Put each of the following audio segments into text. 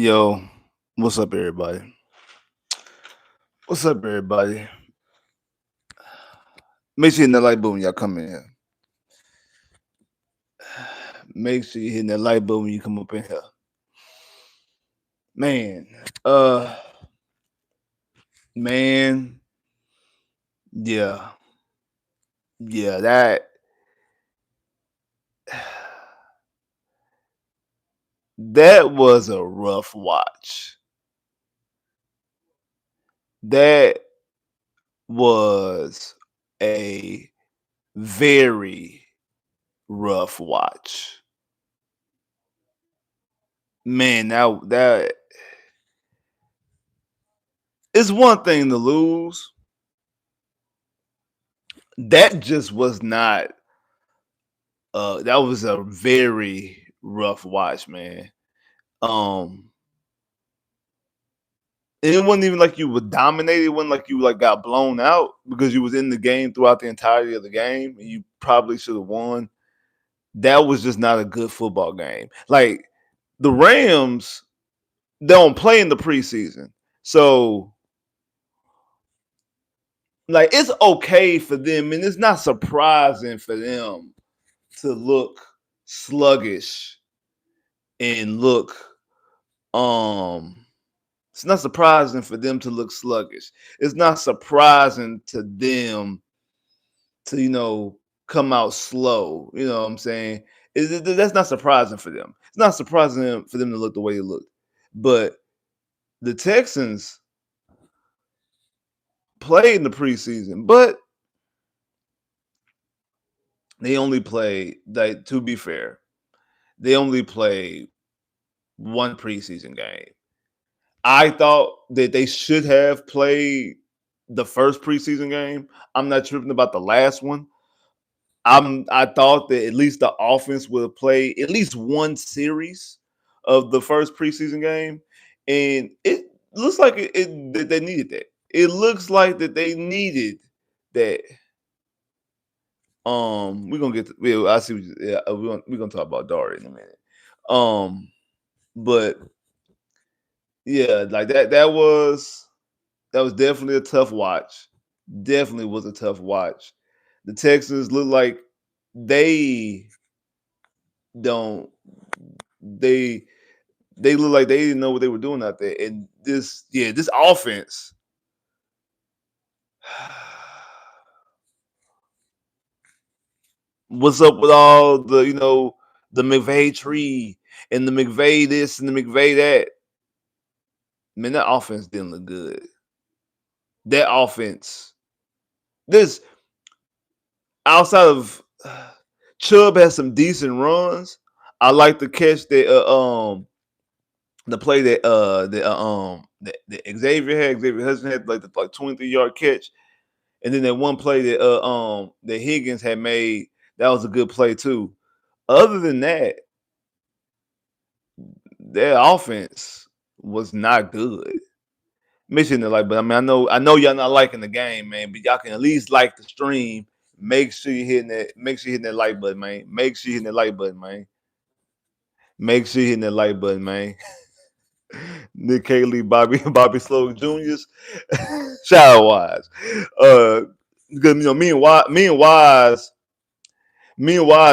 Yo, what's up, everybody? What's up, everybody? Make sure you hit that like button when y'all come in here. Make sure you hit that like button when you come up in here. Man, uh, man, yeah, yeah, that was a rough watch. That was a very rough watch. Man, that it's one thing to lose. That just was not that was a very rough watch, man. Um and it wasn't even like you were dominated, it wasn't like you like got blown out because you was in the game throughout the entirety of the game and you probably should have won. That was just not a good football game. Like the Rams don't play in the preseason. So like it's okay for them and it's not surprising for them to look sluggish and look it's not surprising for them to look sluggish. It's not surprising to them to come out slow. You know what I'm saying? That's not surprising for them. It's not surprising for them to look the way they look. But the Texans played in the preseason, but they only played, like, to be fair, they only played one preseason game. I thought that they should have played the first preseason game. I'm not tripping about the last one. I thought that at least the offense would play at least one series of the first preseason game, and it looks like that they needed that. It looks like that they needed that. We're gonna get to, yeah, I see. Yeah, we're gonna talk about Dari in a minute. But yeah, like that was definitely a tough watch. Definitely was a tough watch. The Texans look like they don't they they look like they didn't know what they were doing out there. And this offense. What's up with all the McVay tree and the McVay this and the McVay that? Man, that offense didn't look good. That offense. This outside of Chubb has some decent runs. I like the catch that the play that Xavier had. Xavier Hudson had like the 23-yard catch, and then that one play that Higgins had made, that was a good play too. Other than that, their offense was not good. Mission to like, but I mean, I know y'all not liking the game, man, but y'all can at least like the stream. Make sure you're hitting that. Make sure you're hitting that like button, man. Make sure you're hitting that like button, man. Make sure you're hitting that like button, man. Nick Haley, Bobby Slow Juniors, shout wise. Because me and Wise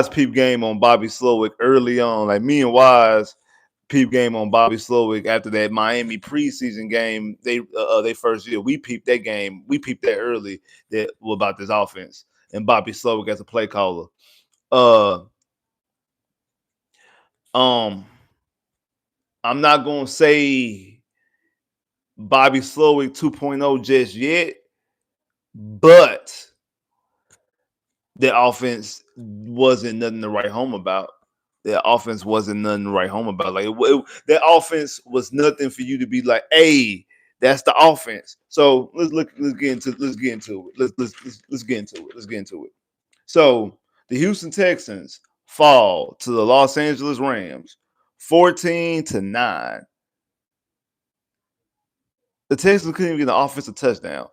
peep game on Bobby Slowick early on. Like me and Wise peep game on Bobby Slowick after that Miami preseason game. They first year we peeped that game. We peeped that early that about this offense and Bobby Slowick as a play caller. Uh, um, I'm not gonna say Bobby Slowick 2.0 just yet, but the offense wasn't nothing to write home about. Their offense wasn't nothing to write home about. Like their offense was nothing for you to be like, "Hey, that's the offense." So let's get into it. Let's get into it. Let's get into it. So the Houston Texans fall to the Los Angeles Rams, 14-9. The Texans couldn't even get an offensive touchdown.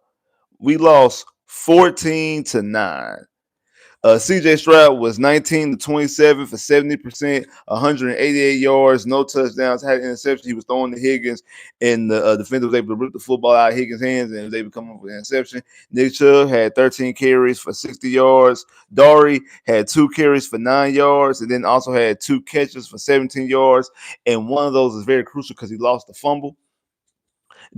We lost 14-9. CJ Stroud was 19 to 27 for 70%, 188 yards, no touchdowns, had an interception. He was throwing to Higgins, and the defender was able to rip the football out of Higgins' hands and was able to come up with an interception. Nick Chubb had 13 carries for 60 yards. Dari had 2 carries for 9 yards, and then also had 2 catches for 17 yards. And one of those is very crucial because he lost the fumble.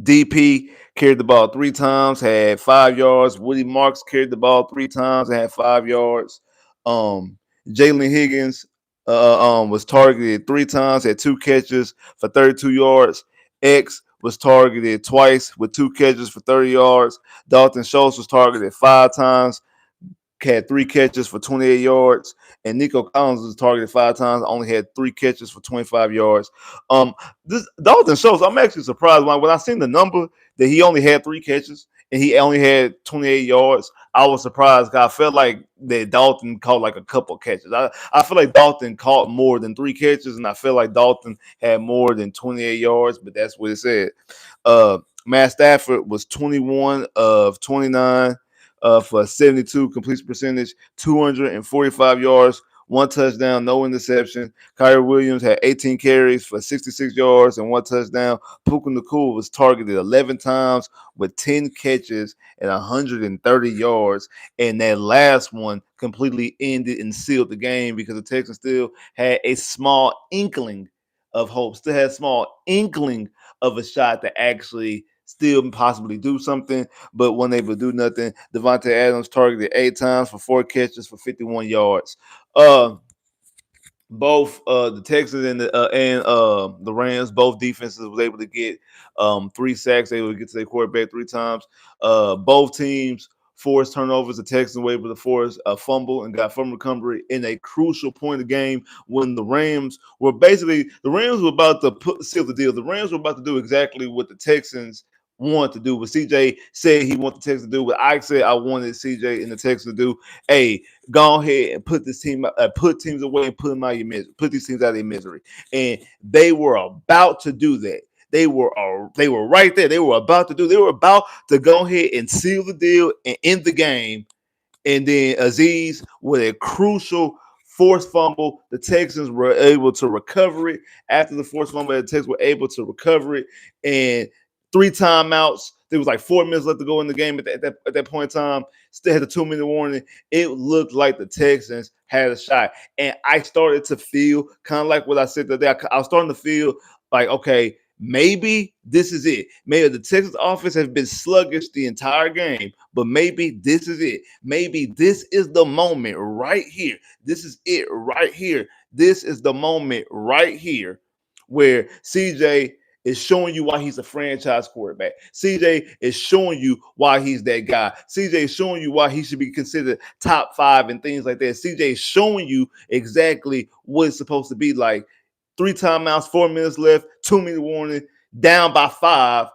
DP carried the ball 3 times, had 5 yards. Woody Marks carried the ball 3 times and had 5 yards. Jalen Higgins was targeted 3 times, had 2 catches for 32 yards. X was targeted twice with 2 catches for 30 yards. Dalton Schultz was targeted 5 times, had 3 catches for 28 yards, and Nico Collins was targeted 5 times, only had 3 catches for 25 yards. This Dalton Schultz, I'm actually surprised when I seen the number that he only had 3 catches and he only had 28 yards. I was surprised because I felt like that Dalton caught like a couple catches. I feel like Dalton caught more than 3 catches, and I feel like Dalton had more than 28 yards, but that's what it said. Matt Stafford was 21 of 29 for 72 completion percentage, 245 yards, 1 touchdown, no interception. Kyrie Williams had 18 carries for 66 yards and 1 touchdown. Puka Nacua was targeted 11 times with 10 catches and 130 yards. And that last one completely ended and sealed the game because the Texans still had a small inkling of hope, still had a small inkling of a shot to actually still possibly do something, but wasn't able to do nothing. Devontae Adams targeted 8 times for 4 catches for 51 yards. Both the Texans and the Rams, both defenses was able to get 3 sacks. They would get to their quarterback 3 times. Both teams forced turnovers. The Texans were able to force a fumble and got fumble recovery in a crucial point of the game when the Rams were about to seal the deal. The Rams were about to do exactly what the Texans wanted to do. What CJ said he wanted the Texans to do. What I said I wanted CJ and the Texans to do. Hey, go ahead and put this team, put teams away and put them out of your misery. Put these teams out of their misery. And they were about to do that. They were right there. They were about to go ahead and seal the deal and end the game. And then Aziz with a crucial forced fumble. The Texans were able to recover it. After the forced fumble, the Texans were able to recover it. And 3 timeouts. There was like 4 minutes left to go in the game at that point in time. Still had a 2-minute warning. It looked like the Texans had a shot. And I started to feel kind of like what I said today. I was starting to feel like, okay, maybe this is it. Maybe the Texans offense has been sluggish the entire game, but maybe this is it. Maybe this is the moment right here. This is it right here. This is the moment right here where CJ is showing you why he's a franchise quarterback. CJ is showing you why he's that guy. CJ is showing you why he should be considered top 5 and things like that. CJ is showing you exactly what it's supposed to be like. 3 timeouts, 4 minutes left, 2-minute warning, down by 5.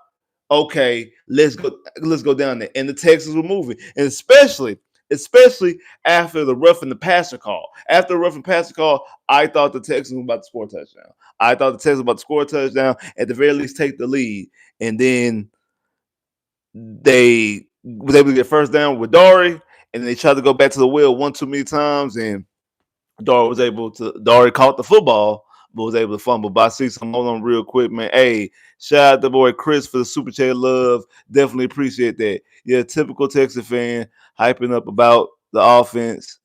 Okay, let's go down there. And the Texans were moving. And especially after the roughing the passer call. After the roughing passer call, I thought the Texans were about to score a touchdown. I thought the Texans were about to score a touchdown, at the very least take the lead. And then they was able to get first down with Dari, and they tried to go back to the well one too many times, and Dari caught the football, but was able to fumble. But I see some hold on real quick, man. Hey, shout out to boy Chris for the super chat love. Definitely appreciate that. Yeah, typical Texas fan hyping up about the offense.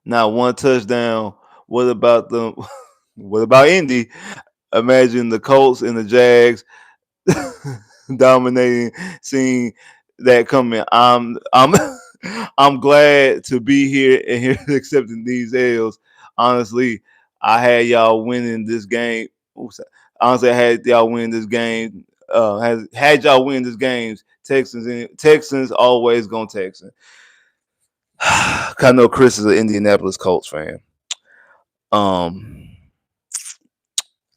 Not one touchdown. What about them? What about Indy? Imagine the Colts and the Jags dominating, seeing that coming. I'm glad to be here and here accepting these L's. Honestly, I had y'all winning this game. Honestly, I had y'all win this game. Had y'all win this games. Texans always gonna Texans. I know Chris is an Indianapolis Colts fan.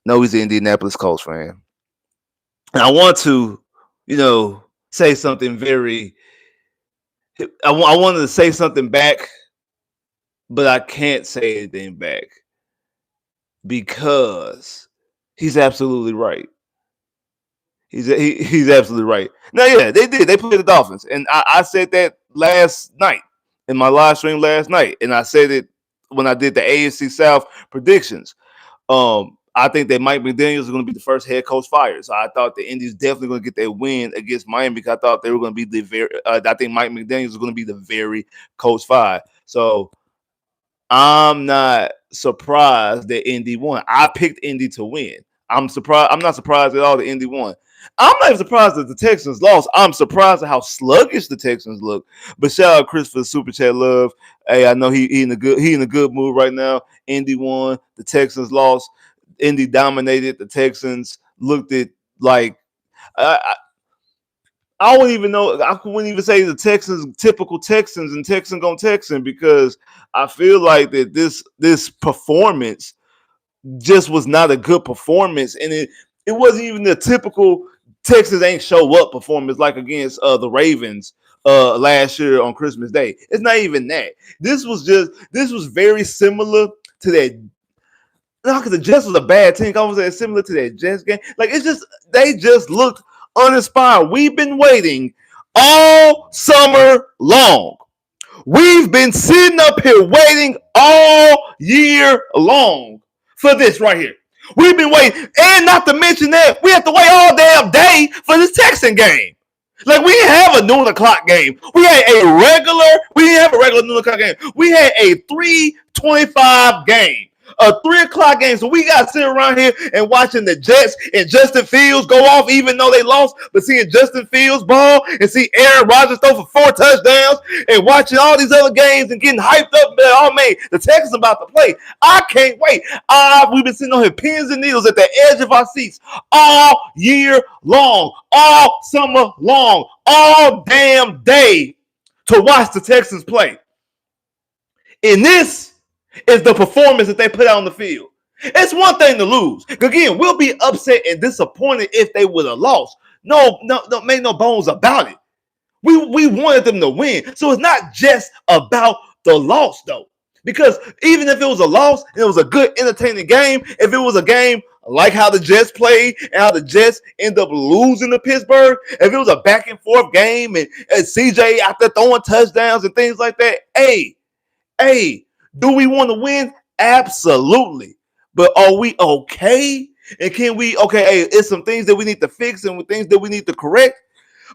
No, he's an Indianapolis Colts fan. And I want to, say something very. I wanted to say something back, but I can't say anything back because he's absolutely right. He's absolutely right. Now, yeah, they did. They played the Dolphins, and I said that last night, in my live stream last night, and I said it when I did the AFC South predictions. I think that Mike McDaniels is going to be the first head coach fired. So I thought the Indians definitely going to get that win against Miami because I thought they were going to be the very. I think Mike McDaniels is going to be the very coach fired. So I'm not surprised that Indy won. I picked Indy to win. I'm surprised. I'm not surprised at all that Indy won. I'm not even surprised that the Texans lost. I'm surprised at how sluggish the Texans look. But shout out Chris for the super chat love. Hey, I know he in a good mood right now. Indy won. The Texans lost. Indy dominated. The Texans looked at like I wouldn't even know. I wouldn't even say the Texans, typical Texans, and Texan gonna Texan because I feel like that this performance just was not a good performance, and it wasn't even the typical Texans ain't show up performance like against the Ravens last year on Christmas Day. It's not even that. This was very similar to that. No, because the Jets was a bad team. I was saying similar to that Jets game. Like they just looked uninspired. We've been waiting all summer long. We've been sitting up here waiting all year long for this right here. We've been waiting, and not to mention that we have to wait all damn day for this Texan game. Like we didn't have a noon o'clock game. We didn't have a regular noon o'clock game. We had a 3:25 game. A 3 o'clock game. So we got to sit around here and watching the Jets and Justin Fields go off even though they lost, but seeing Justin Fields ball and see Aaron Rodgers throw for 4 touchdowns and watching all these other games and getting hyped up. Oh, man, the Texans about to play. I can't wait. We've been sitting on here pins and needles at the edge of our seats all year long, all summer long, all damn day to watch the Texans play. And this is the performance that they put out on the field. It's one thing to lose. Again, we'll be upset and disappointed if they would have lost. No, make no bones about it. We wanted them to win. So it's not just about the loss, though. Because even if it was a loss and it was a good, entertaining game, if it was a game like how the Jets played and how the Jets end up losing to Pittsburgh, if it was a back and forth game and CJ out there throwing touchdowns and things like that, hey, do we want to win? Absolutely. But are we okay? And can we, hey, it's some things that we need to fix and things that we need to correct.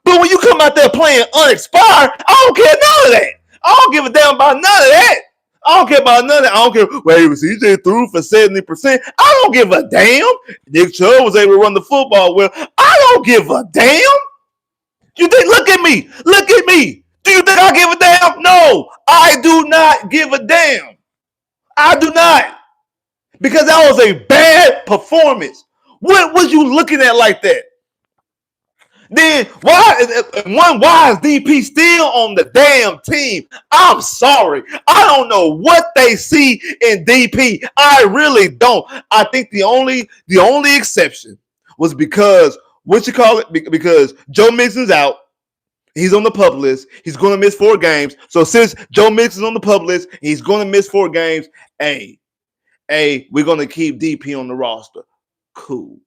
But when you come out there playing unexpired, I don't care none of that. I don't give a damn about none of that. I don't care about none of that. I don't care. Well, CJ threw for 70%. I don't give a damn. Nick Chubb was able to run the football well. I don't give a damn. You think, look at me. Look at me. Do you think I give a damn? No, I do not give a damn. I do not. Because that was a bad performance. What was you looking at like that? Then why is DP still on the damn team? I'm sorry. I don't know what they see in DP. I really don't. I think the only exception was because because Joe Mixon's out. He's on the PUP list. He's going to miss 4 games. So since Joe Mixon's on the PUP list, he's going to miss 4 games. Hey, we're going to keep DP on the roster. Cool.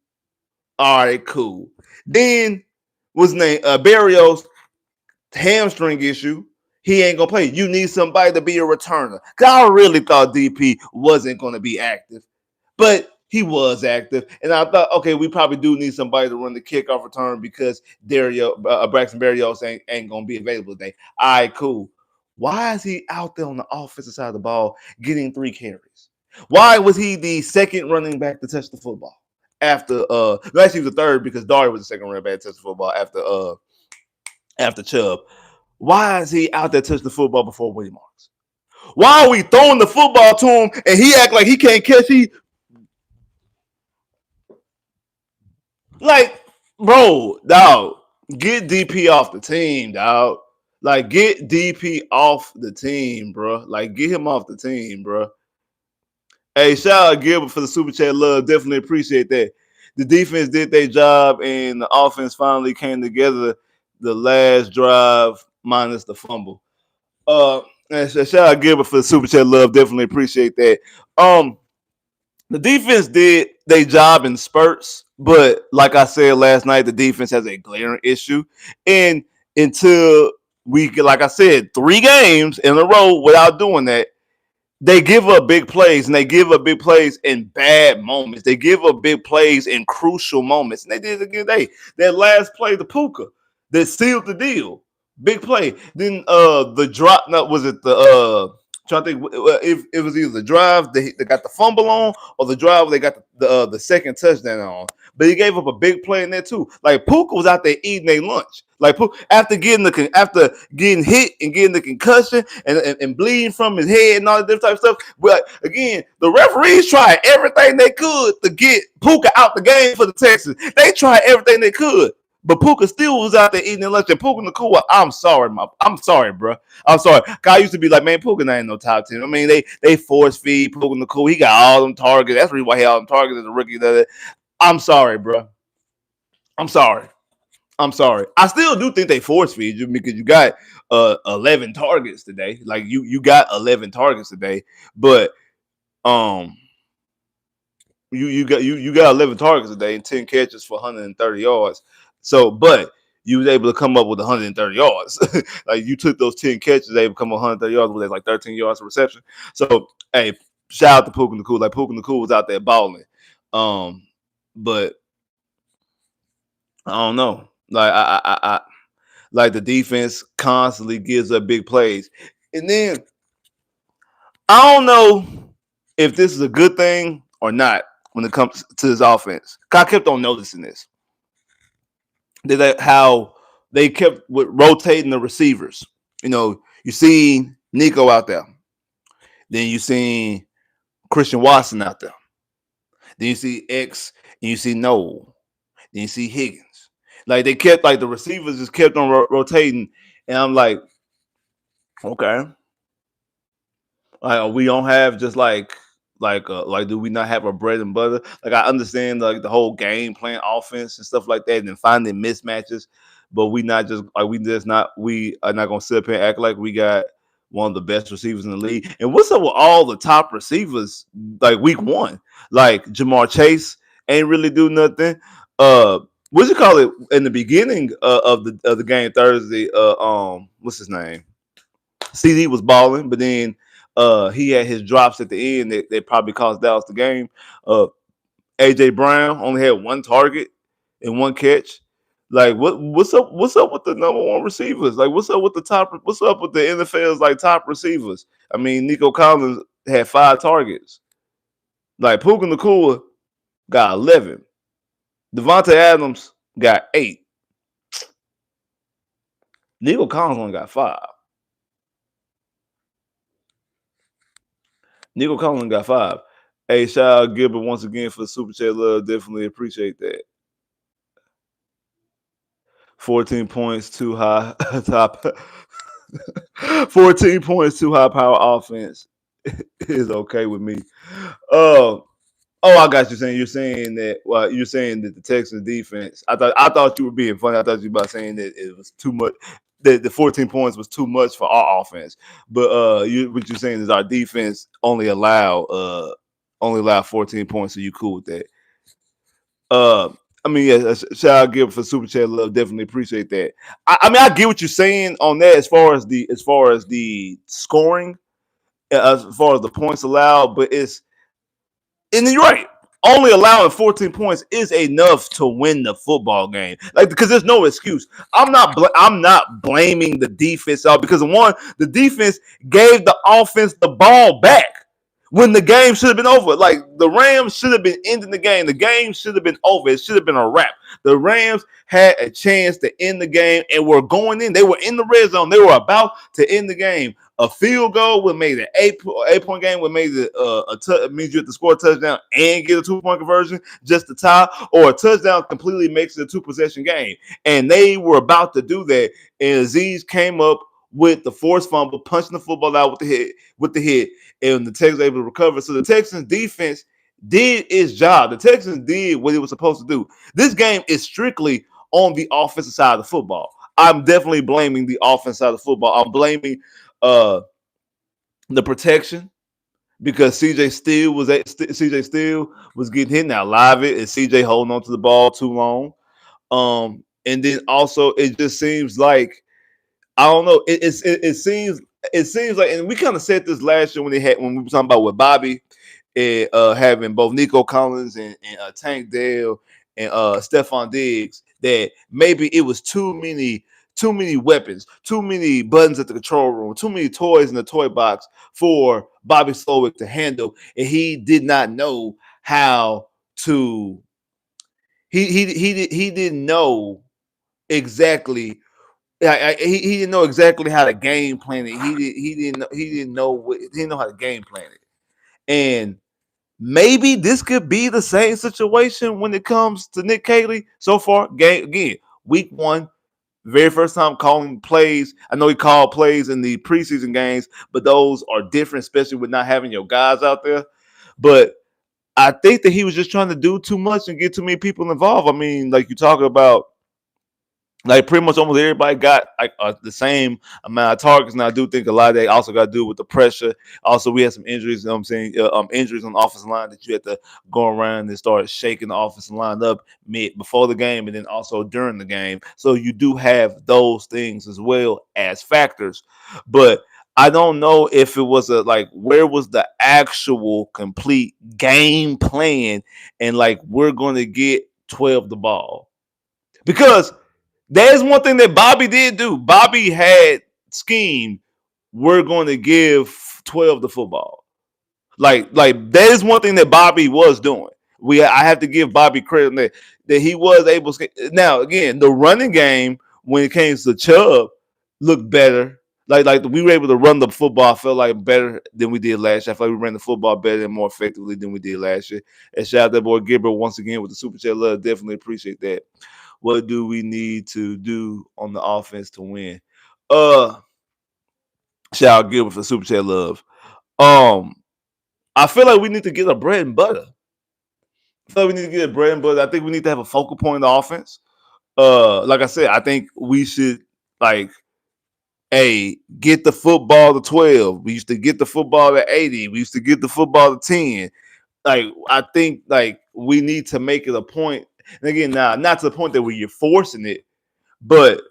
All right, cool. Then what's his name? Barrios hamstring issue. He ain't going to play. You need somebody to be a returner. I really thought DP wasn't going to be active. But he was active. And I thought, okay, we probably do need somebody to run the kickoff return because Braxton Berrios ain't going to be available today. All right, cool. Why is he out there on the offensive side of the ball getting 3 carries? Why was he the second running back to touch the football? After actually he was the third because Dari was the second running back to touch the football after Chubb. Why is he out there touch the football before Willie Marks? Why are we throwing the football to him and he act like he can't catch? Like, bro, dog, get DP off the team, dog. Like, get DP off the team, bro. Like, get him off the team, bro. Hey, shout out Gilbert for the super chat love. Definitely appreciate that. The defense did their job, and the offense finally came together the last drive minus the fumble. And shout out Gilbert for the super chat love. Definitely appreciate that. The defense did their job in spurts, but like I said last night, the defense has a glaring issue. And until we, like I said, 3 games in a row without doing that. They give up big plays, and they give up big plays in bad moments. They give up big plays in crucial moments. And they did it again today. That last play, the Puka, that sealed the deal. Big play. Then the drop, no, was it the trying to think if it was either the drive they got the fumble on, or the drive they got the second touchdown on. But he gave up a big play in there too. Like Puka was out there eating their lunch. Like after getting hit and getting the concussion and bleeding from his head and all that type of stuff. But again, the referees tried everything they could to get Puka out the game for the Texans. They tried everything they could. But Puka still was out there eating their lunch. And Puka Nacua, I'm sorry, bro. I'm sorry. I used to be like, man, Puka ain't no top 10. I mean, they force feed Puka Nacua. He got all them targets. That's the reason why he had all them targets as a rookie. I'm sorry, bro. I'm sorry. I still do think they force feed you because you got 11 targets today. Like you got 11 targets today, but you got 11 targets today and 10 catches for 130 yards. So, but you was able to come up with 130 yards. Like you took those 10 catches, able to come up 130 yards with like 13 yards of reception. So, hey, shout out to Puka Nacua. Like Puka Nacua was out there balling. But I don't know. Like I like the defense constantly gives up big plays. And then I don't know if this is a good thing or not when it comes to this offense. I kept on noticing this. How they kept rotating the receivers. You know, you see Nico out there. Then you see Christian Watson out there. Then you see X and you see Noel. Then you see Higgins. Like they kept, like the receivers just kept on rotating, and I'm like, okay, like we don't have just like do we not have a bread and butter? Like I understand like the whole game plan offense and stuff like that, and then finding mismatches, but we are not gonna sit up here and act like we got one of the best receivers in the league. And what's up with all the top receivers like week 1? Like Jamar Chase ain't really do nothing. What you call it in the beginning of the game Thursday? What's his name? CD was balling, but then he had his drops at the end that probably cost Dallas the game. AJ Brown only had 1 target and 1 catch. Like what's up with the number 1 receivers? Like what's up with the NFL's like top receivers? I mean, Nico Collins had 5 targets. Like Puka Nacua got 11. Devontae Adams got 8. Nico Collins only got 5. Nico Collins got 5. Hey, shout out Gilbert once again for the super chat love. Definitely appreciate that. 14 points too high top. 14 points too high power offense is okay with me. I got you saying. You're saying that. Well, you're saying that the Texans defense. I thought you were being funny. I thought you were about saying that it was too much. That the 14 points was too much for our offense. But what you're saying is our defense only allow 14 points. So you cool with that? I mean, yeah. Shout out Gilbert for super chat love. Definitely appreciate that. I mean, I get what you're saying on that as far as the scoring, as far as the points allowed, but it's. And you're right. Only allowing 14 points is enough to win the football game. Like because there's no excuse. I'm not blaming the defense out because one, the defense gave the offense the ball back when the game should have been over. Like the Rams should have been ending the game. The game should have been over. It should have been a wrap. The Rams had a chance to end the game and were going in. They were in the red zone. They were about to end the game. A field goal would make it an 8-point game. Would make it means you have to score a touchdown and get a 2-point conversion just to tie, or a touchdown completely makes it a 2-possession game. And they were about to do that, and Aziz came up with the forced fumble, punching the football out with the hit, and the Texans were able to recover. So the Texans defense did its job. The Texans did what it was supposed to do. This game is strictly on the offensive side of the football. I'm definitely blaming the offensive side of the football. I'm blaming the protection because CJ Steele was getting hit. Now live it is CJ holding on to the ball too long. And then also it just seems like I don't know. It seems like, and we kind of said this last year when we were talking about with Bobby and having both Nico Collins and Tank Dell and Stephon Diggs, that maybe it was too many weapons, too many buttons at the control room, too many toys in the toy box for Bobby Slowick to handle, and he did not know how to. He didn't know exactly. He didn't know exactly how to game plan it. He didn't know how to game plan it. And maybe this could be the same situation when it comes to Nick Caley. So far, game again, week one, very first time calling plays. I know he called plays in the preseason games, but those are different, especially with not having your guys out there. But I think that he was just trying to do too much and get too many people involved. I mean, like you talk about, like pretty much almost everybody got like the same amount of targets, and I do think a lot of that also got to do with the pressure. Also, we had some injuries. You know what I'm saying, injuries on the offensive line that you had to go around and start shaking the offensive line up mid before the game, and then also during the game. So you do have those things as well as factors, but I don't know if it was where was the actual complete game plan, and like we're going to get 12 the ball, because there's one thing that Bobby did do. Bobby had schemed, we're going to give 12 the football. Like that is one thing that Bobby was doing. I have to give Bobby credit that he was able to. Now again, the running game when it came to Chubb looked better. Like we were able to run the football. I felt like better than we did last year. I felt like we ran the football better and more effectively than we did last year. And shout out that boy Gilbert once again with the super chat love. Definitely appreciate that. What do we need to do on the offense to win? Shout out Gilbert for super chat love. I feel like we need to get a bread and butter. I feel like we need to get a bread and butter. I think we need to have a focal point in the offense. Like I said, I think we should like, hey, get the football to 12. We used to get the football to 80. We used to get the football to 10. Like I think like we need to make it a point. And again, now not to the point that where you're forcing it, but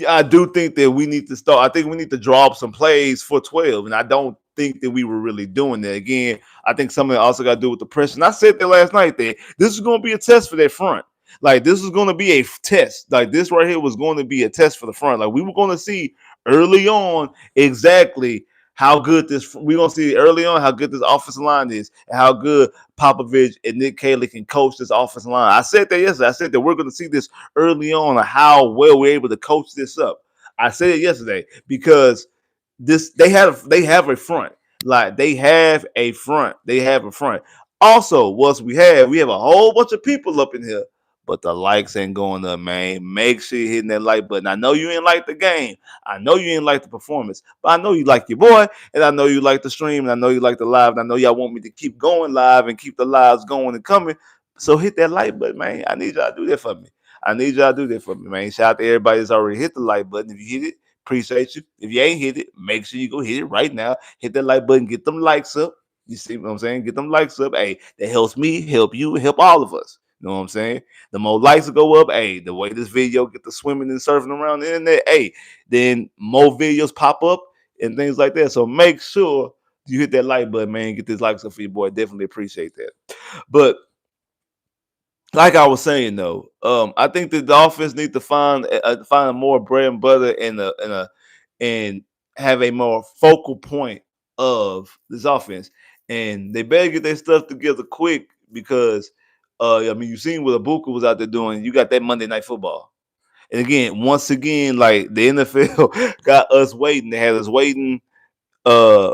I do think that we need to start. I think we need to draw up some plays for 12, and I don't think that we were really doing that. Again, I think something also got to do with the pressure. And I said that last night that this is going to be a test for that front. Like this is going to be a test. Like this right here was going to be a test for the front. Like we were going to see early on exactly how good this. We're going to see early on how good this offensive line is and how good Popovich and Nick Caley can coach this offensive line. I said that yesterday. I said that we're going to see this early on how well we're able to coach this up. I said it yesterday because they have a front. Like they have a front. They have a front. Also, once we have a whole bunch of people up in here, but the likes ain't going up, man. Make sure you're hitting that like button. I know you ain't like the game. I know you ain't like the performance, but I know you like your boy, and I know you like the stream, and I know you like the live, and I know y'all want me to keep going live and keep the lives going and coming. So hit that like button, man. I need y'all to do that for me. I need y'all to do that for me, man. Shout out to everybody that's already hit the like button. If you hit it, appreciate you. If you ain't hit it, make sure you go hit it right now. Hit that like button, get them likes up. You see what I'm saying? Get them likes up. Hey, that helps me, help you, help all of us. You know what I'm saying? The more likes go up, hey, the way this video get the swimming and surfing around the internet, hey, then more videos pop up and things like that. So make sure you hit that like button, man. Get this likes up for your boy. Definitely appreciate that. But like I was saying though, I think that the offense need to find a more bread and butter and have a more focal point of this offense, and they better get their stuff together quick because I mean you've seen what Ibuka was out there doing. You got that Monday Night Football, and again, once again, like the NFL got us waiting. They had us waiting uh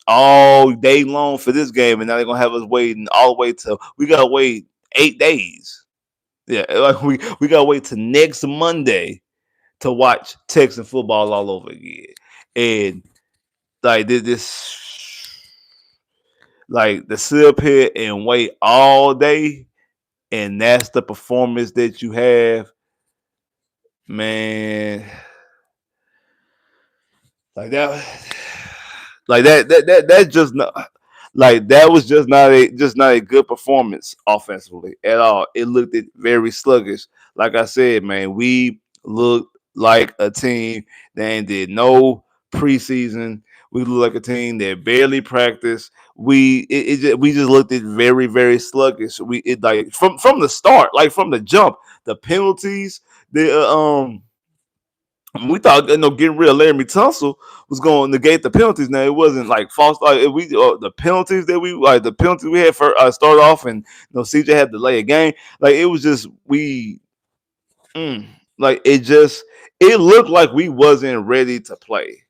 all day long for this game, and now they're gonna have us waiting all the way till we gotta wait 8 days. Yeah, like we gotta wait till next Monday to watch Texan football all over again. And like this like the sit up here and wait all day, and that's the performance that you have, man. Like that, that's just not like that was just not a good performance offensively at all. It looked very sluggish. Like I said, man, we looked like a team that ain't did no preseason. We look like a team that barely practiced. We just looked at very very sluggish. Like from the start, like from the jump, the penalties, the. We thought getting rid of Laramie Tunsil was going to negate the penalties. Now it wasn't like false. Like we the penalties that we like the penalties we had for start off, and CJ had to lay a game. Like it was just like it looked like we wasn't ready to play.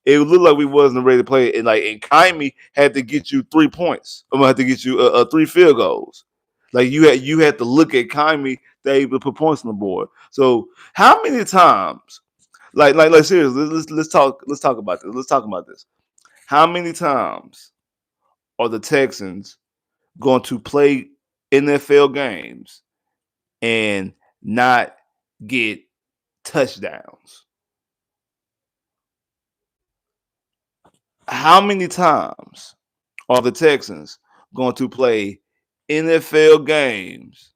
It looked like we wasn't ready to play, and Kaimi had to get you 3 points. I'm gonna have to get you three field goals. Like you had to look at Kaimi to able to put points on the board. So how many times? Like seriously, let's talk about this. Let's talk about this. How many times are the Texans going to play NFL games and not get touchdowns? How many times are the Texans going to play NFL games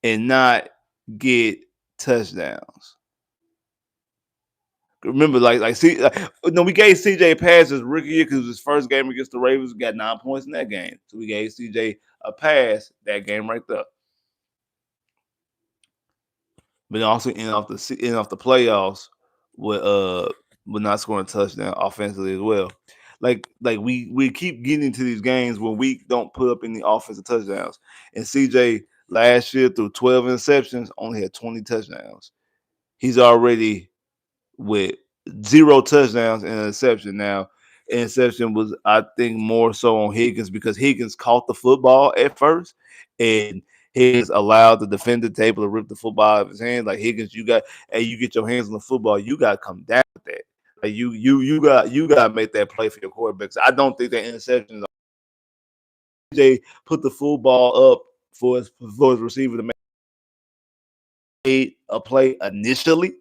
and not get touchdowns? Remember, we gave CJ a pass his rookie year because his first game against the Ravens got 9 points in that game. So we gave CJ a pass that game right there. But also end off the playoffs with not scoring a touchdown offensively as well. Like we keep getting into these games when we don't put up any offensive touchdowns. And CJ last year through 12 interceptions only had 20 touchdowns. He's already with 0 touchdowns and an interception. Now, interception was, I think, more so on Higgins because Higgins caught the football at first, and Higgins allowed the defender to able to rip the football out of his hand. Like Higgins, you get your hands on the football, you got to come down with that. Like you got to make that play for your quarterback. So I don't think that interception. J put the football up for his receiver to make a play initially.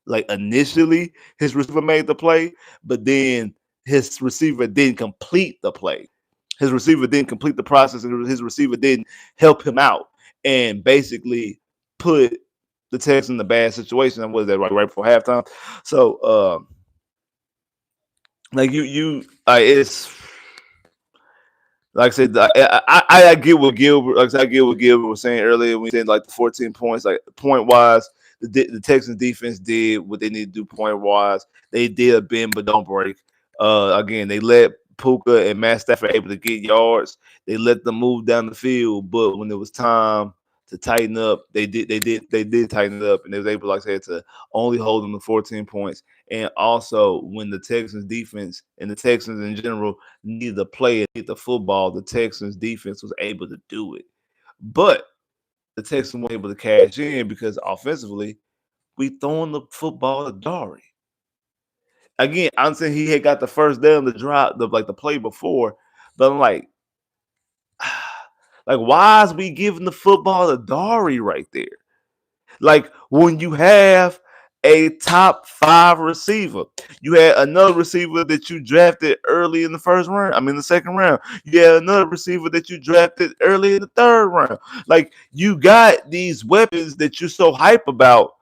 Like initially, his receiver made the play, but then his receiver didn't complete the play. His receiver didn't complete the process, and his receiver didn't help him out, and basically put the Texans in a bad situation. And was that right before halftime? So, it's like I said, I get what Gilbert. Like I get what Gilbert was saying earlier when he said like the 14 points, like point wise, the Texans defense did what they need to do point wise. They did a bend but don't break. Again, they let Puka and Matt Stafford able to get yards. They let them move down the field, but when it was time to tighten up, they did tighten it up, and they was able, like I said, to only hold them to 14 points. And also, when the Texans defense and the Texans in general needed to play and need the football, the Texans defense was able to do it. But the Texans were able to cash in because offensively, we throwing the football to Dari. Again, I'm saying he had got the first down the drop, the play before, but I'm like why is we giving the football to Dari right there? Like when you have a top 5 receiver, you had another receiver that you drafted early in the first round. I mean, the second round. You had another receiver that you drafted early in the third round. Like you got these weapons that you're so hype about.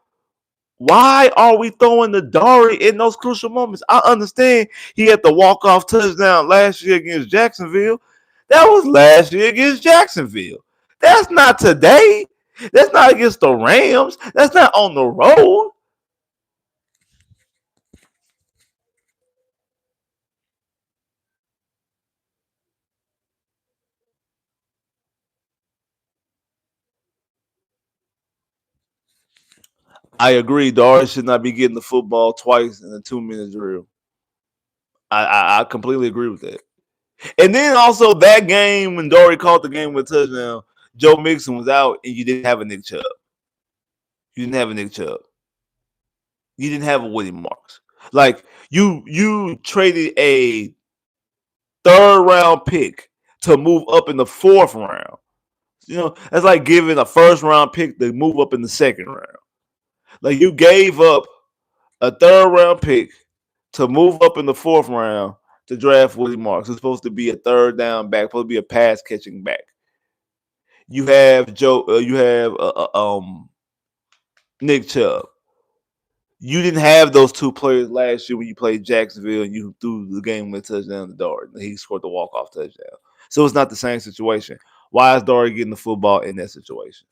Why are we throwing the Dari in those crucial moments? I understand he had the walk-off touchdown last year against Jacksonville. That was last year against Jacksonville. That's not today. That's not against the Rams. That's not on the road. I agree. Darius should not be getting the football twice in a 2 minute drill. I completely agree with that. And then also that game when Dory caught the game with a touchdown, Joe Mixon was out and you didn't have a Nick Chubb. You didn't have a Nick Chubb. You didn't have a Woody Marks. Like you traded a third round pick to move up in the fourth round. That's like giving a first round pick to move up in the second round. Like you gave up a third round pick to move up in the fourth round to draft Woody Marks. Who's supposed to be a third down back, supposed to be a pass catching back. You have Joe. You have Nick Chubb. You didn't have those two players last year when you played Jacksonville and you threw the game with a touchdown to Dart. He scored the walk-off touchdown. So it's not the same situation. Why is Dart getting the football in that situation?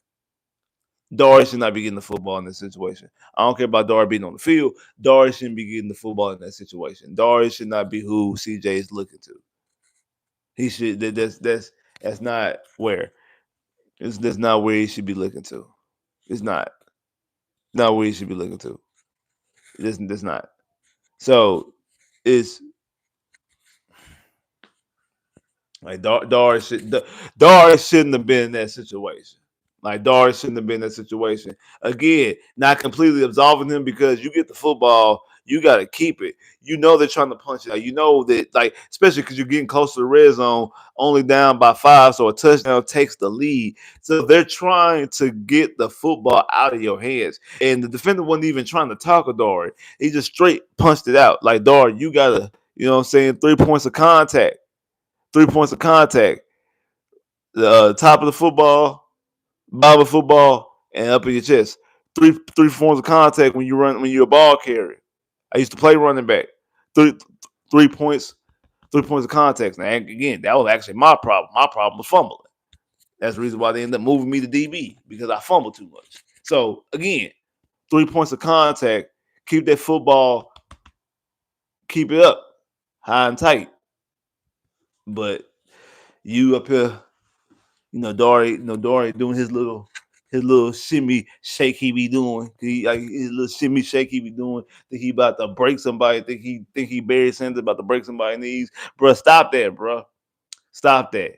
Dart should not be getting the football in this situation. I don't care about Dart being on the field. Dart shouldn't be getting the football in that situation. Dart should not be who CJ is looking to. He should. That's not where. That's not where he should be looking to. It's not. Not where he should be looking to. That's not. So it's like Doris shouldn't have been in that situation. Like Doris shouldn't have been in that situation. Again, not completely absolving him because you get the football, you got to keep it. You know they're trying to punch it out. You know that, like, especially because you're getting close to the red zone, only down by 5, so a touchdown takes the lead. So they're trying to get the football out of your hands. And the defender wasn't even trying to tackle Dory. He just straight punched it out. Like, Dory, you got to, you know what I'm saying, 3 points of contact. 3 points of contact. The top of the football, bottom of the football, and up in your chest. Three forms of contact when you're a ball carrier. I used to play running back. Three 3 points, 3 points of contact. Now again, that was actually my problem. My problem was fumbling. That's the reason why they ended up moving me to DB because I fumbled too much. So again, 3 points of contact. Keep that football, keep it up, high and tight. But you up here, Dory doing his little shimmy shake he be doing. His little shimmy shake he be doing. Think he about to break somebody. Think he Barry Sanders about to break somebody's knees. Bro, stop that, bro. Stop that.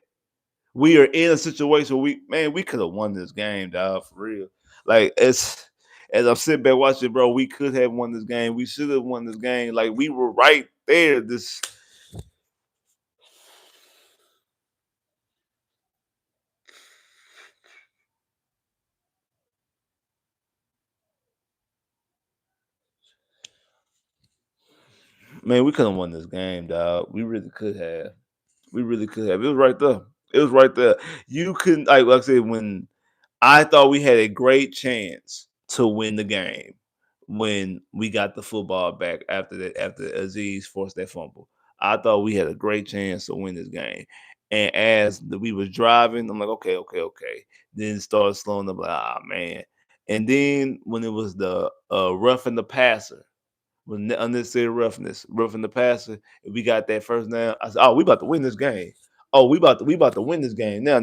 We are in a situation where we could have won this game, dog, for real. Like as I'm sitting back watching, bro, we could have won this game. We should have won this game. Like we were right there. Man, we could have won this game, dog. We really could have. We really could have. It was right there. It was right there. You couldn't, like I said, when I thought we had a great chance to win the game when we got the football back after Aziz forced that fumble. I thought we had a great chance to win this game. And as we was driving, I'm like, okay. Then it started slowing up, like, man. And then when it was the roughing the passer, with unnecessary roughness, roughing the passer. If we got that first down, I said, "Oh, we about to win this game. Oh, we about to win this game now.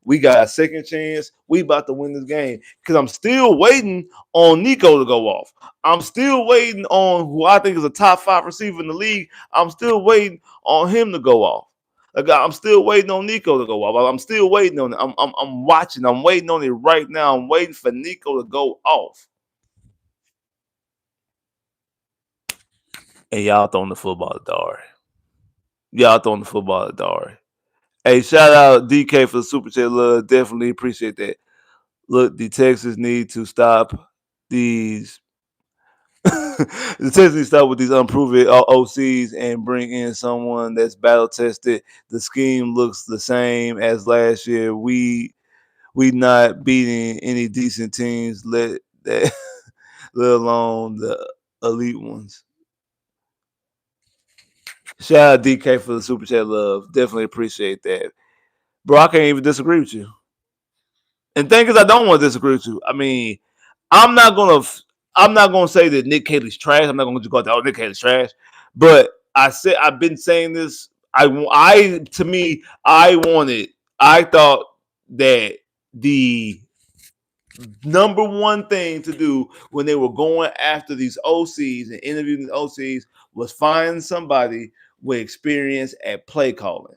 We got a second chance. We about to win this game because I'm still waiting on Nico to go off. I'm still waiting on who I think is a top 5 receiver in the league. I'm still waiting on him to go off. Like, I'm still waiting on Nico to go off. I'm still waiting on it. I'm watching. I'm waiting on it right now. I'm waiting for Nico to go off. And y'all throwing the football to Dari. Y'all throwing the football to Dari. Hey, shout out DK for the super chat. Love, definitely appreciate that. Look, the Texans need to stop these. The Texans need to stop with these unproven OCs and bring in someone that's battle tested. The scheme looks the same as last year. We not beating any decent teams. Let alone the elite ones. Shout out DK for the super chat. Love, definitely appreciate that, bro. I can't even disagree with you. And thing is, I don't want to disagree with you. I mean, I'm not gonna say that Nick Caley's trash. I'm not gonna just go out there, Nick Caley's trash. But I've been saying this. To me, I thought that the number one thing to do when they were going after these OCs and interviewing these OCs was find somebody with experience at play calling.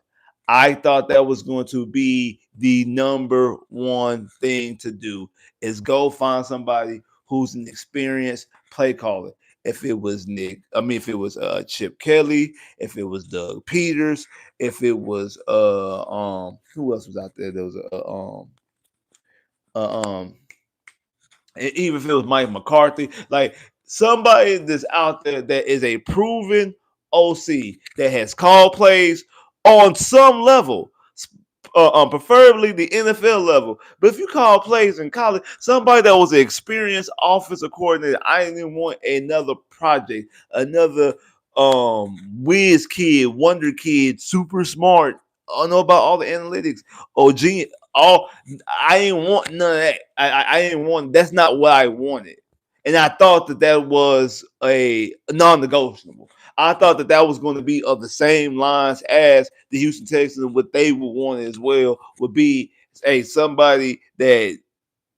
I thought that was going to be the number one thing to do is go find somebody who's an experienced play caller. If it was if it was Chip Kelly, if it was Doug Peters, if it was who else was out there? There was even if it was Mike McCarthy, like somebody that's out there that is a proven OC that has called plays on some level. preferably the NFL level. But if you call plays in college, somebody that was an experienced offensive coordinator, I didn't want another project, another whiz kid, wonder kid, super smart. I don't know about all the analytics or genius. All I didn't want none of that. I didn't want. That's not what I wanted, and I thought that was a non-negotiable. I thought that was going to be of the same lines as the Houston Texans. What they would want as well would be somebody that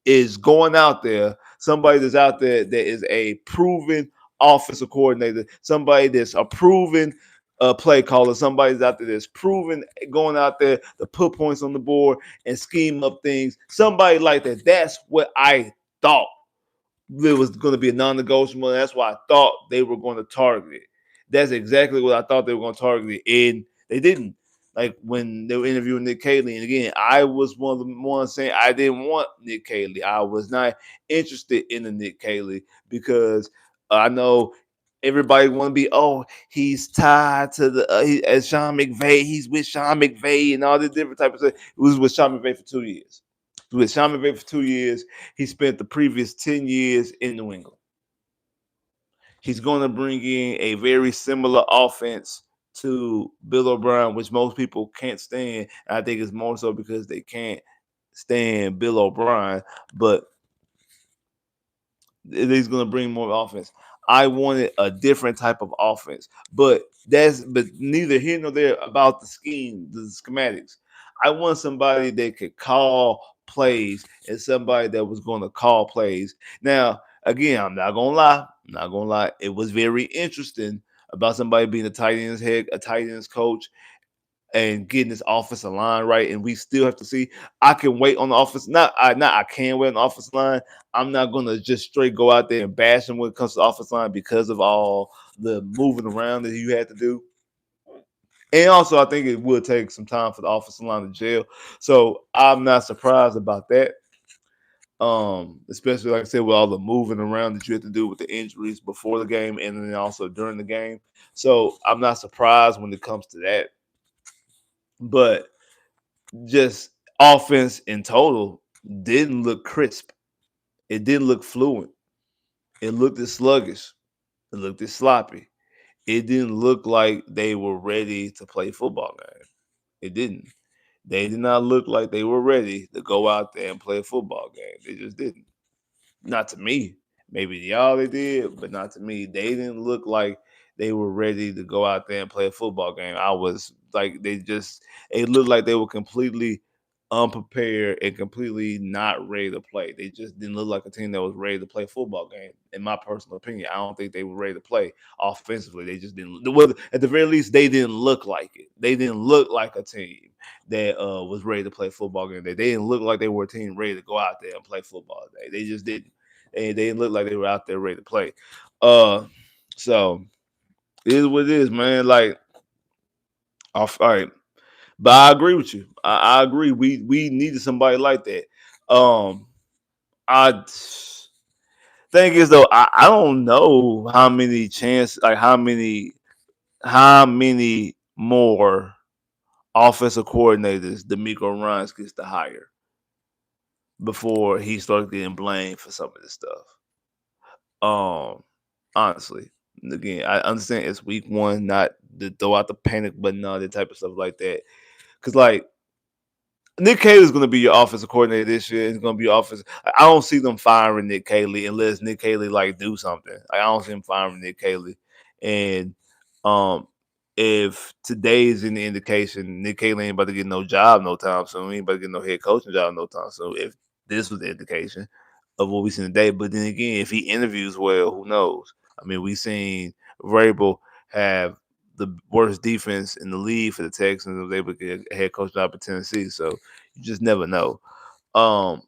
is going out there, somebody that's out there that is a proven offensive coordinator, somebody that's a proven play caller, somebody that's out there that's proven going out there to put points on the board and scheme up things. Somebody like that. That's what I thought it was going to be a non-negotiable. And that's why I thought they were going to target it. That's exactly what I thought they were going to target it, and they didn't. Like when they were interviewing Nick Caley, and again, I was one of the ones saying I didn't want Nick Caley. I was not interested in the Nick Caley because I know everybody want to be, he's tied to as Sean McVay. He's with Sean McVay and all this different type of stuff. It was with Sean McVay for 2 years. With Sean McVay for 2 years, he spent the previous 10 years in New England. He's going to bring in a very similar offense to Bill O'Brien, which most people can't stand. I think it's more so because they can't stand Bill O'Brien, but he's going to bring more offense. I wanted a different type of offense, but neither here nor there about the scheme, the schematics. I want somebody that could call plays and somebody that was going to call plays. Now, again, I'm not gonna lie. I'm not gonna lie. It was very interesting about somebody being a tight ends coach, and getting this offensive line right. And we still have to see. I can wait on the offense. I can wait on the offensive line. I'm not gonna just straight go out there and bash them when it comes to the offensive line because of all the moving around that you had to do. And also, I think it will take some time for the offensive line to gel. So I'm not surprised about that. Especially like I said, with all the moving around that you have to do with the injuries before the game and then also during the game. So I'm not surprised when it comes to that. But just offense in total didn't look crisp. It didn't look fluent. It looked as sluggish. It looked as sloppy. It didn't look like they were ready to play football game. It didn't. They did not look like they were ready to go out there and play a football game. They just didn't. Not to me. Maybe to y'all they did, but not to me. They didn't look like they were ready to go out there and play a football game. I was like, it looked like they were completely unprepared and completely not ready to play. They just didn't look like a team that was ready to play a football game. In my personal opinion, I don't think they were ready to play offensively. They just didn't. Well, at the very least, they didn't look like it. They didn't look like a team that was ready to play football game. They didn't look like they were a team ready to go out there and play football day. They just didn't. They didn't look like they were out there ready to play. So it is what it is, man. Like, all right. But I agree with you. I agree. We needed somebody like that. I thing is though, I don't know how many how many more offensive coordinators D'Amico Ryans gets to hire before he starts getting blamed for some of this stuff. Honestly, again, I understand it's week one, not to throw out the panic button, all that type of stuff like that. Because like Nick Caley is going to be your offensive coordinator this year. He's going to be offensive. I don't see them firing Nick Caley unless Nick Caley like do something. I don't see him firing Nick Caley. And um, if today is any indication, Nick Caley ain't about to get no job no time soon. He ain't about to get no head coaching job no time soon. If this was the indication of what we see today, but then again, if he interviews well, who knows? I mean, we seen Vrabel have the worst defense in the league for the Texans. Was able to get a head coach job in Tennessee, so you just never know. Because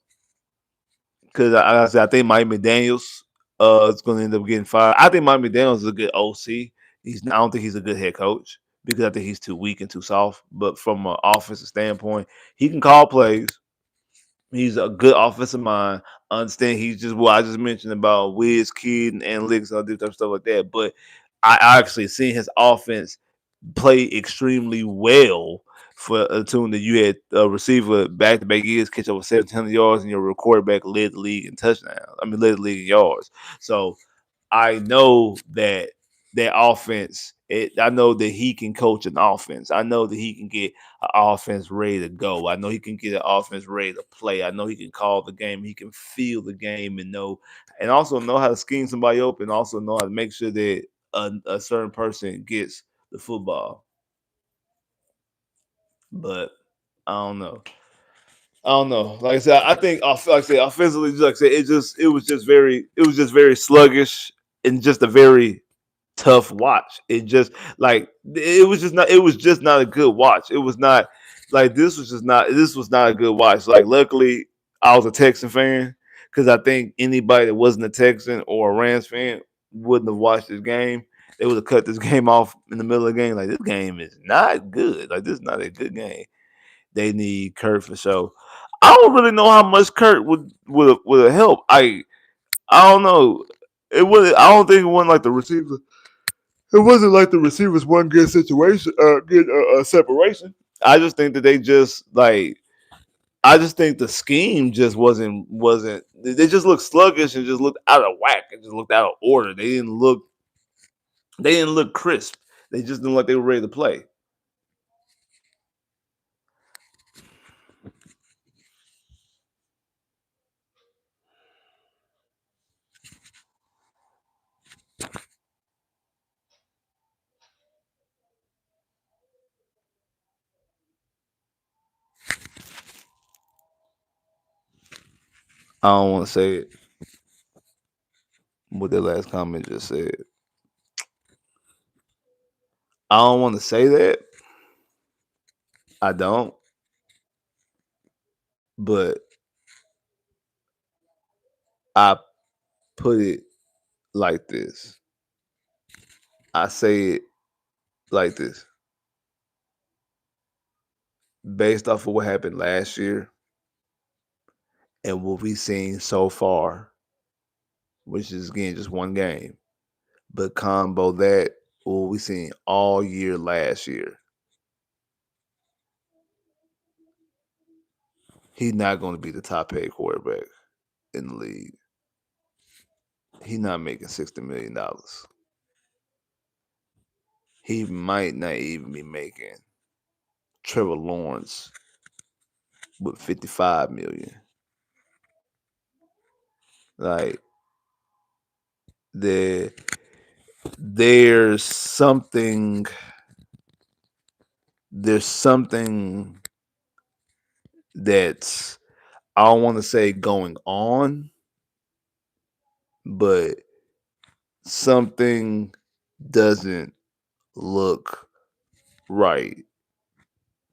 I said, I think Mike McDaniels is going to end up getting fired. I think Mike McDaniels is a good OC. I don't think he's a good head coach because I think he's too weak and too soft. But from an offensive standpoint, he can call plays. He's a good offensive mind. Understand he's just what I just mentioned about Wiz Kid and analytics and all this type of stuff like that. But I actually seen his offense play extremely well for a tune that you had a receiver back to back years catch over 1,700 yards and your quarterback led the league in touchdowns. I mean, led the league in yards. So I know that offense. I know that he can coach an offense. I know that he can get an offense ready to go. I know he can get an offense ready to play. I know he can call the game. He can feel the game and know, and also know how to scheme somebody open. Also know how to make sure that a certain person gets the football. But I don't know. I don't know. Like I said, I think like I said, offensively, like I said, it was just very sluggish and just a very tough watch. It just like it was just not a good watch. It was not like this was not a good watch. Like luckily I was a Texan fan because I think anybody that wasn't a Texan or a Rams fan wouldn't have watched this game. They would have cut this game off in the middle of the game. Like this game is not good. Like this is not a good game. They need Kurt for sure. I don't really know how much Kurt would help. I don't know. It would. I don't think it wasn't like the receiver. It wasn't like the receivers one good situation, good separation. I just think that they just like. I just think the scheme just wasn't. They just looked sluggish and just looked out of whack. It just looked out of order. They didn't look. They didn't look crisp. They just didn't look like they were ready to play. I don't want to say it. What their last comment just said. I don't want to say that. I don't. But I put it like this. I say it like this. Based off of what happened last year and what we've seen so far, which is again just one game, but combo that what we seen all year last year, he's not going to be the top paid quarterback in the league. He's not making $60 million. He might not even be making Trevor Lawrence with 55 million. Like there, there's something. There's something that's I don't want to say going on, but something doesn't look right,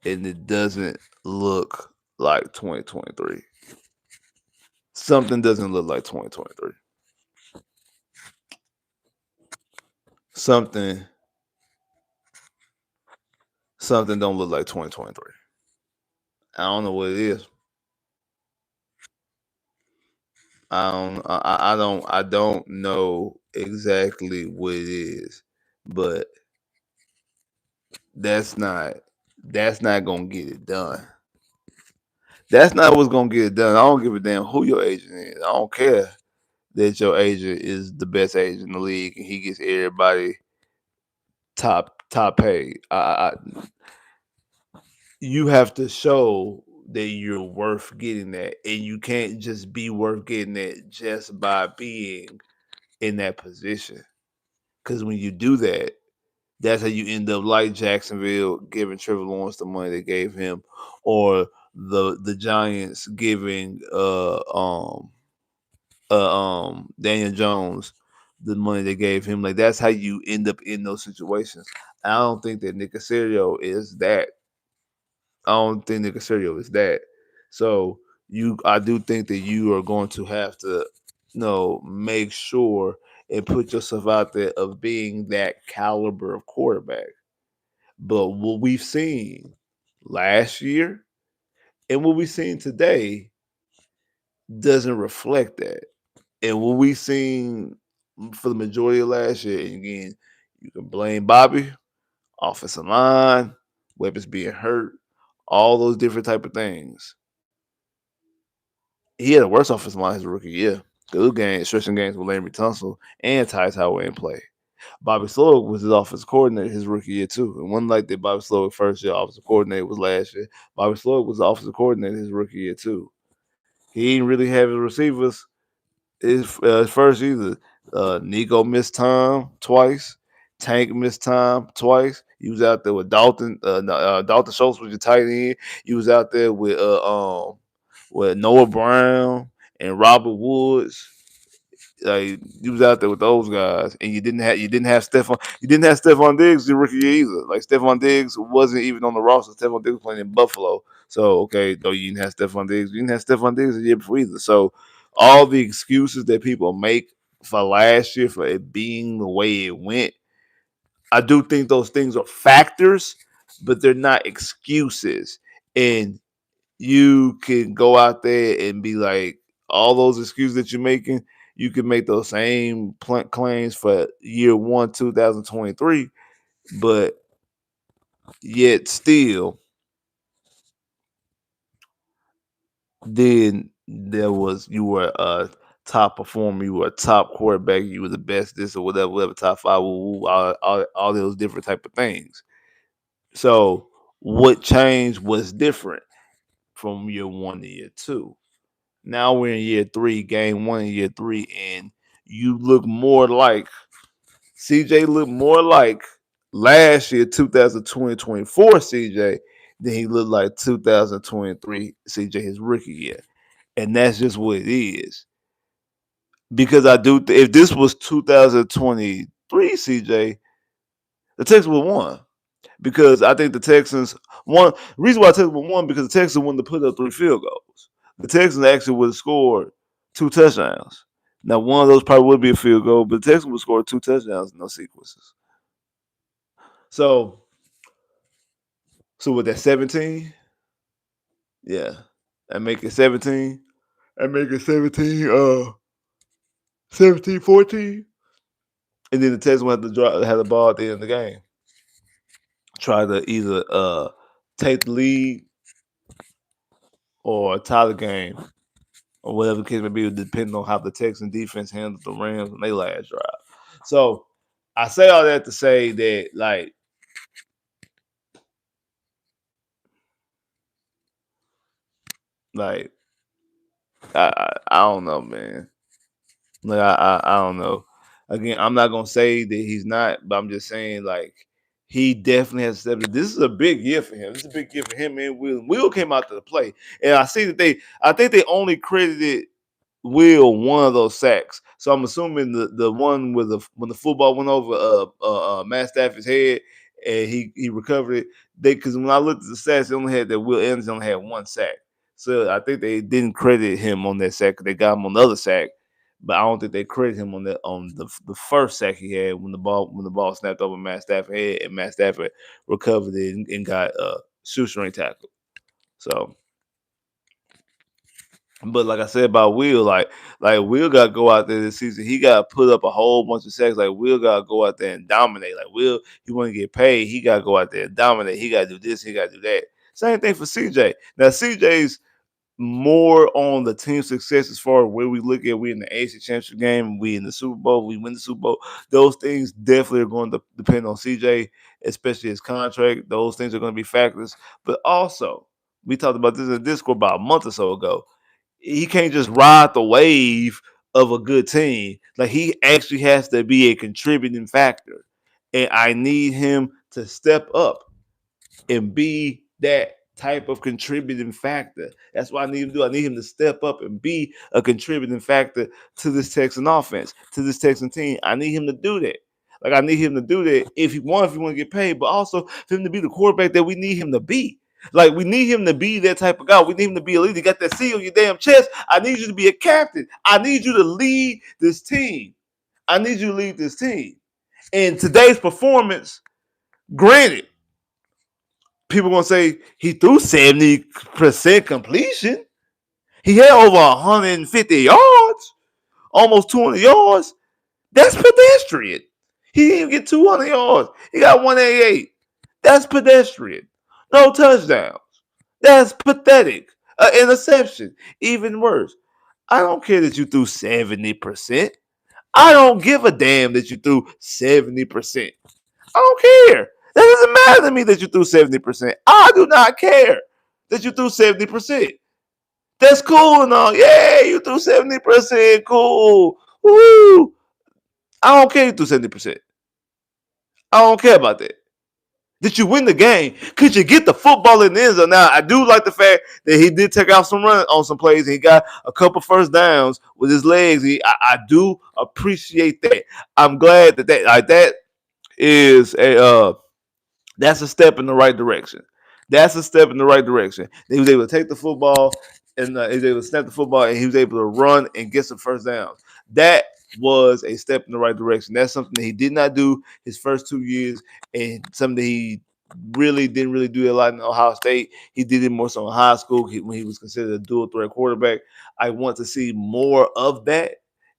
and it doesn't look like 2023. Something doesn't look like 2023. Something something don't look like 2023. I don't know what it is. I don't know exactly what it is, but that's not that's not gonna get it done. That's not what's gonna get it done. I don't give a damn who your agent is. I don't care that your agent is the best agent in the league and he gets everybody top paid. You have to show that you're worth getting that, and you can't just be worth getting that just by being in that position. Because when you do that, that's how you end up like Jacksonville giving Trevor Lawrence the money they gave him, or the Giants giving Daniel Jones the money they gave him. Like that's how you end up in those situations. I don't think that Nick Casario is that. I don't think Nick Casario is that. So I do think that you are going to have to, make sure and put yourself out there of being that caliber of quarterback. But what we've seen last year and what we've seen today doesn't reflect that. And what we've seen for the majority of last year, and again, you can blame Bobby, offensive line, weapons being hurt, all those different type of things. He had a worse offensive line his rookie year. Good game, stretching games with Larry Tunsil and Ty Howard in play. Bobby Slowick was his offensive coordinator his rookie year too. And one like that Bobby Slowick first year offensive coordinator was last year. Bobby Slowick was the offensive coordinator his rookie year too. He didn't really have his receivers his first either. Nico missed time twice. Tank missed time twice. He was out there with Dalton. Dalton Schultz was your tight end. He was out there with Noah Brown and Robert Woods. Like you was out there with those guys, and you didn't have Stephon Diggs your rookie year either. Like Stephon Diggs wasn't even on the roster. Stephon Diggs was playing in Buffalo. So okay, no, you didn't have Stephon Diggs. You didn't have Stephon Diggs the year before either. So all the excuses that people make for last year for it being the way it went, I do think those things are factors, but they're not excuses. And you can go out there and be like, all those excuses that you're making, you can make those same claims for year one, 2023, but yet still, then you were a top performer, you were a top quarterback, you were the best, this or whatever, top five, all those different type of things. So what changed was different from year one to year two. Now we're in year three, game one, year three, and you look more like CJ looked more like last year, 2020-24 CJ, than he looked like 2023 CJ his rookie year. And that's just what it is. Because if this was 2023 CJ, the Texans would have won. Because I think the Texans won. The reason why the Texans won because the Texans wanted to put up 3 field goals. The Texans actually would have scored 2 touchdowns. Now, one of those probably would be a field goal, but the Texans would score 2 touchdowns in those sequences. So with that 17, yeah, and make it 17, and make it 17, 14, and then the Texans will have to have the ball at the end of the game. Try to either take the lead or tie the game, or whatever the case may be, depending on how the Texan defense handled the Rams when they last drive. So I say all that to say that, like, I don't know, man. Like I don't know. Again, I'm not gonna say that he's not, but I'm just saying like he definitely has stepped. This is a big year for him. This is a big year for him and Will. Will came out to the play, and I see that I think they only credited Will one of those sacks. So I'm assuming the one with when the football went over Matt Stafford's head and he recovered it. Because when I looked at the stats, they only had that Will Evans only had one sack. So I think they didn't credit him on that sack. They got him on the other sack, but I don't think they credit him on the first sack he had when the ball snapped over Matt Stafford's head and Matt Stafford recovered it and got shoestring tackle. So. But like I said about Will, like Will got to go out there this season. He got to put up a whole bunch of sacks. Like Will got to go out there and dominate. Like Will, he want to get paid. He got to go out there and dominate. He got to do this. He got to do that. Same thing for CJ. Now CJ's more on the team success as far as where we look at. We in the AFC Championship game. We in the Super Bowl. We win the Super Bowl. Those things definitely are going to depend on CJ, especially his contract. Those things are going to be factors. But also, we talked about this in Discord about a month or so ago. He can't just ride the wave of a good team. Like he actually has to be a contributing factor. And I need him to step up and be that type of contributing factor. That's what I need him to do. I need him to step up and be a contributing factor to this Texan offense, to this Texan team. I need him to do that. Like I need him to do that if he want to get paid, but also for him to be the quarterback that we need him to be. Like we need him to be that type of guy. We need him to be a leader. You got that C on your damn chest. I need you to be a captain. I need you to lead this team. I need you to lead this team. And today's performance, granted, people gonna say he threw 70% completion. He had over 150 yards, almost 200 yards. That's pedestrian. He didn't even get 200 yards. He got 188. That's pedestrian. No touchdowns. That's pathetic. An interception, even worse. I don't care that you threw 70%. I don't give a damn that you threw 70%. I don't care. That doesn't matter to me that you threw 70%. I do not care that you threw 70%. That's cool and all. Yeah, you threw 70%. Cool. Woo. I don't care you threw 70%. I don't care about that. Did you win the game? Could you get the football in the end zone? Now, I do like the fact that he did take out some run on some plays. And he got a couple first downs with his legs. I do appreciate that. I'm glad that is that's a step in the right direction. That's a step in the right direction. He was able to take the football and he was able to snap the football and he was able to run and get some first downs. That was a step in the right direction. That's something that he did not do his first 2 years and something he didn't really do a lot in Ohio State. He did it more so in high school when he was considered a dual threat quarterback. I want to see more of that.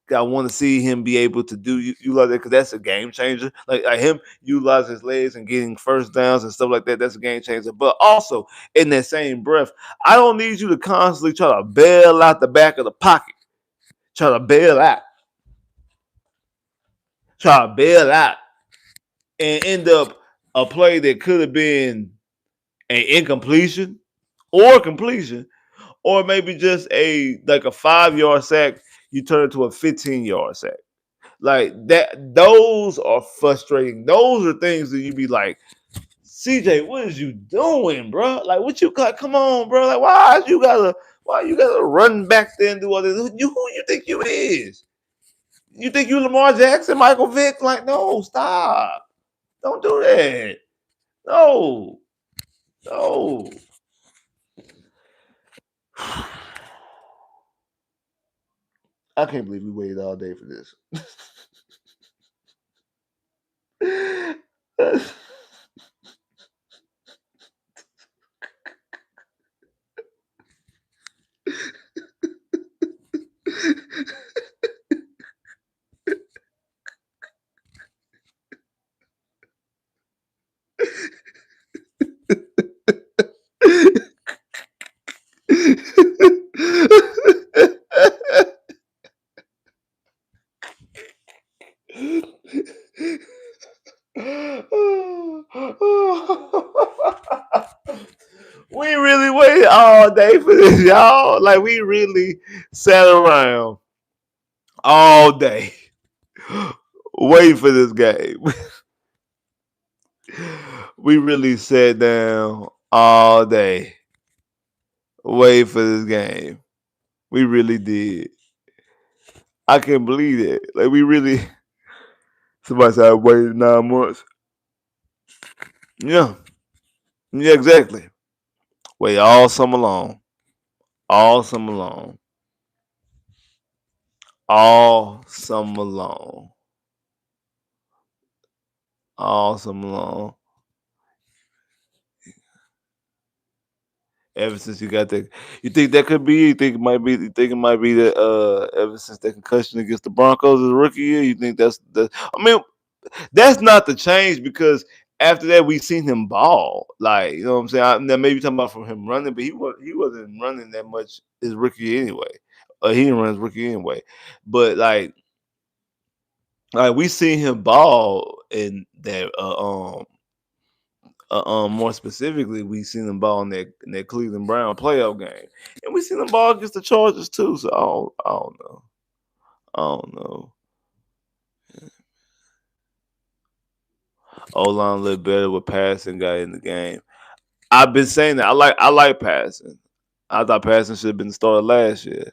I want to see him be able to do utilize that because that's a game changer. Like him utilize his legs and getting first downs and stuff like that. That's a game changer. But also in that same breath, I don't need you to constantly try to bail out the back of the pocket. Try to bail out. Try to bail out and end up a play that could have been an incompletion or completion, or maybe just a 5-yard sack. You turn it to a 15-yard sack. Like that, those are frustrating. Those are things that you be like, CJ, what is you doing, bro? Like, what you got? Come on, bro. Like, why you gotta run back there and do all this? Who you think you is? You think you Lamar Jackson, Michael Vick? Like, no, stop. Don't do that. No, no. I can't believe we waited all day for this. We really waited all day for this, y'all. Like we really sat around all day waiting for this game. We really sat down all day waiting for this game. We really did. I can't believe it. Like we really. Somebody said I waited 9 months. Yeah. Yeah, exactly. Wait all summer long. All summer long. All summer long. All summer long. Ever since you got that, you think that could be? You think it might be? You think it might be that? Ever since that concussion against the Broncos as a rookie year, you think that's the? I mean, that's not the change because after that we seen him ball. Like you know what I'm saying. Now maybe talking about from him running, but he wasn't running that much his rookie anyway. He didn't run his rookie anyway. But like we seen him ball in that more specifically, we seen him ball in that Cleveland Brown playoff game, and we seen him ball against the Chargers too. So I don't know. I don't know. O-line looked better with passing guy in the game. I've been saying that I like passing. I thought passing should have been started last year.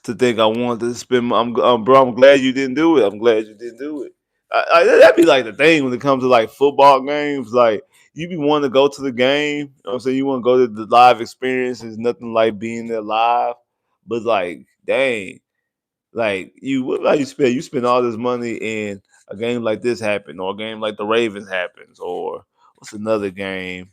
To think I wanted to spend. Bro. I'm glad you didn't do it. I'm glad you didn't do it. That'd be like the thing when it comes to like football games. Like you be wanting to go to the game. You know what I'm saying? You want to go to the live experience. There's nothing like being there live. But like, dang, like what about you spend? You spend all this money and a game like this happened, or a game like the Ravens happens, or what's another game?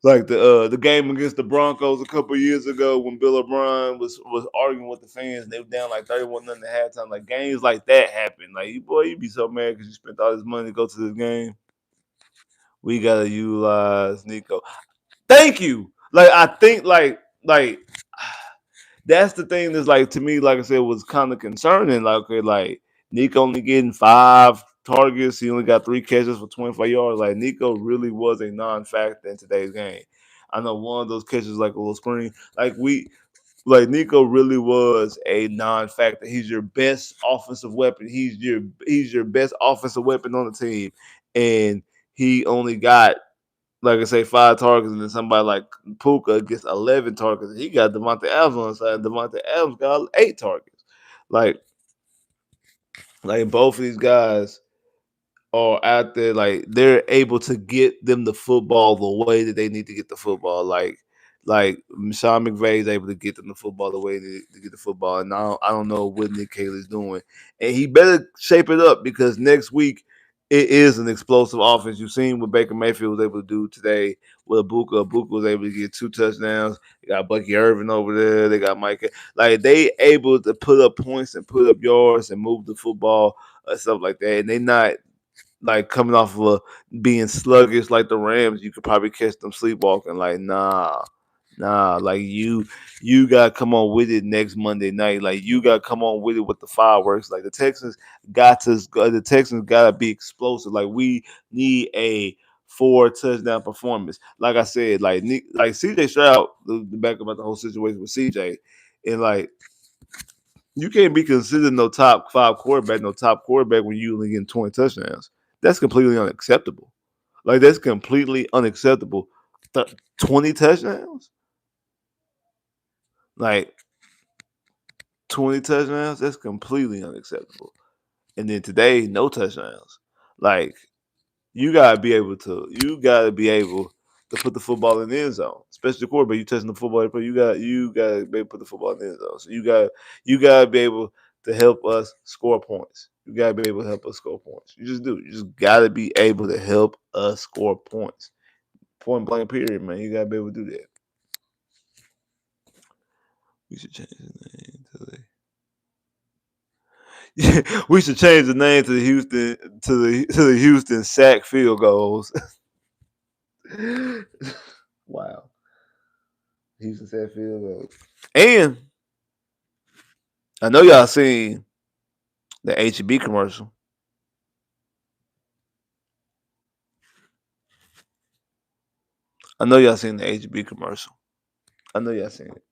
Like the game against the Broncos a couple of years ago when Bill O'Brien was arguing with the fans and they were down like 31-0 at halftime. Like games like that happen. Like you be so mad because you spent all this money to go to this game. We gotta utilize Nico. Thank you. Like I think like that's the thing that's like to me, like I said, was kind of concerning. Like okay, like Nico only getting 5 targets. He only got 3 catches for 25 yards. Like Nico really was a non-factor in today's game. I know one of those catches like a little screen. Like Nico really was a non-factor. He's your best offensive weapon. He's your best offensive weapon on the team, and he only got like I say 5 targets, and then somebody like Puka gets 11 targets. He got Devontae Adams on the side. Devontae Adams got 8 targets. Like like both of these guys are out there, like they're able to get them the football the way that they need to get the football. Like Sean McVay is able to get them the football the way to get the football. And I don't know what Nick Caley's doing. And he better shape it up because next week it is an explosive offense. You've seen what Baker Mayfield was able to do today with Abuka. Abuka was able to get 2 touchdowns. They got Bucky Irvin over there. They got Mike. Like they able to put up points and put up yards and move the football stuff like that. And they not like coming off of being sluggish like the Rams, you could probably catch them sleepwalking. Like, nah. Like you gotta come on with it next Monday night. Like you gotta come on with it with the fireworks. Like the Texans gotta be explosive. Like we need a 4 touchdown performance. Like I said, like CJ Stroud, the back about the whole situation with CJ, and like you can't be considered no top 5 quarterback, no top quarterback when you only getting 20 touchdowns. That's completely unacceptable. Like that's completely unacceptable. 20 touchdowns? Like 20 touchdowns? That's completely unacceptable. And then today, no touchdowns. Like you gotta be able to put the football in the end zone, especially the quarterback. You touching the football, but you gotta be able to put the football in the end zone. So you gotta be able to help us score points. You gotta be able to help us score points. You just do. You just gotta be able to help us score points. Point blank period, man. You gotta be able to do that. We should change the name to the we should change the name to the Houston sack field goals. Wow. Houston sack field goals. And I know y'all seen the HEB commercial. I know y'all seen the HEB commercial. I know y'all seen it.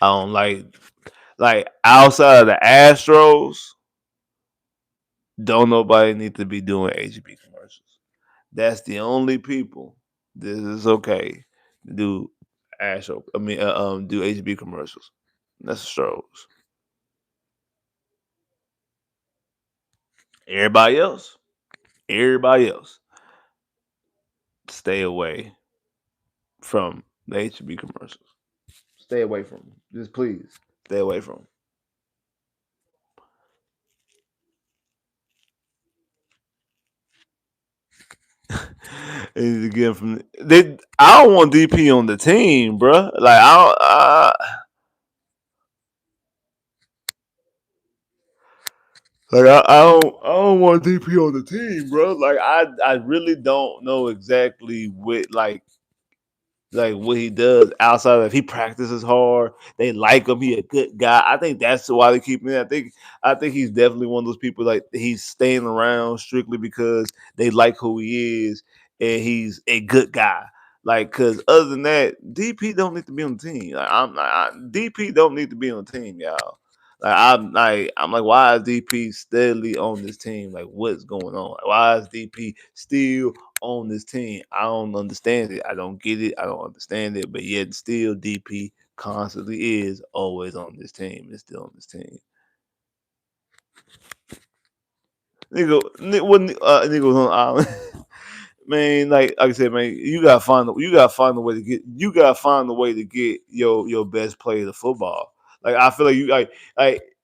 I don't like outside of the Astros, don't nobody need to be doing HEB commercials. That's the only people this is okay to do do HEB commercials. That's the Astros. Everybody else, stay away from the HEB commercials. Stay away from them. Just please stay away from them. And again, I don't want DP on the team, bro. Like I don't want DP on the team, bro. Like I really don't know exactly like what he does outside of he practices hard. They like him. He a good guy. I think that's why they keep him. I think he's definitely one of those people like he's staying around strictly because they like who he is and he's a good guy. Like, cause other than that, DP don't need to be on the team. DP don't need to be on the team, y'all. I'm like, why is DP steadily on this team? Like, what's going on? Why is DP still on this team? I don't understand it. I don't get it. I don't understand it. But yet, still, DP constantly is always on this team. It's still on this team. Nigga was on the island. Man, like I said, man, you gotta find a way to get your best player to football. Like I feel like you like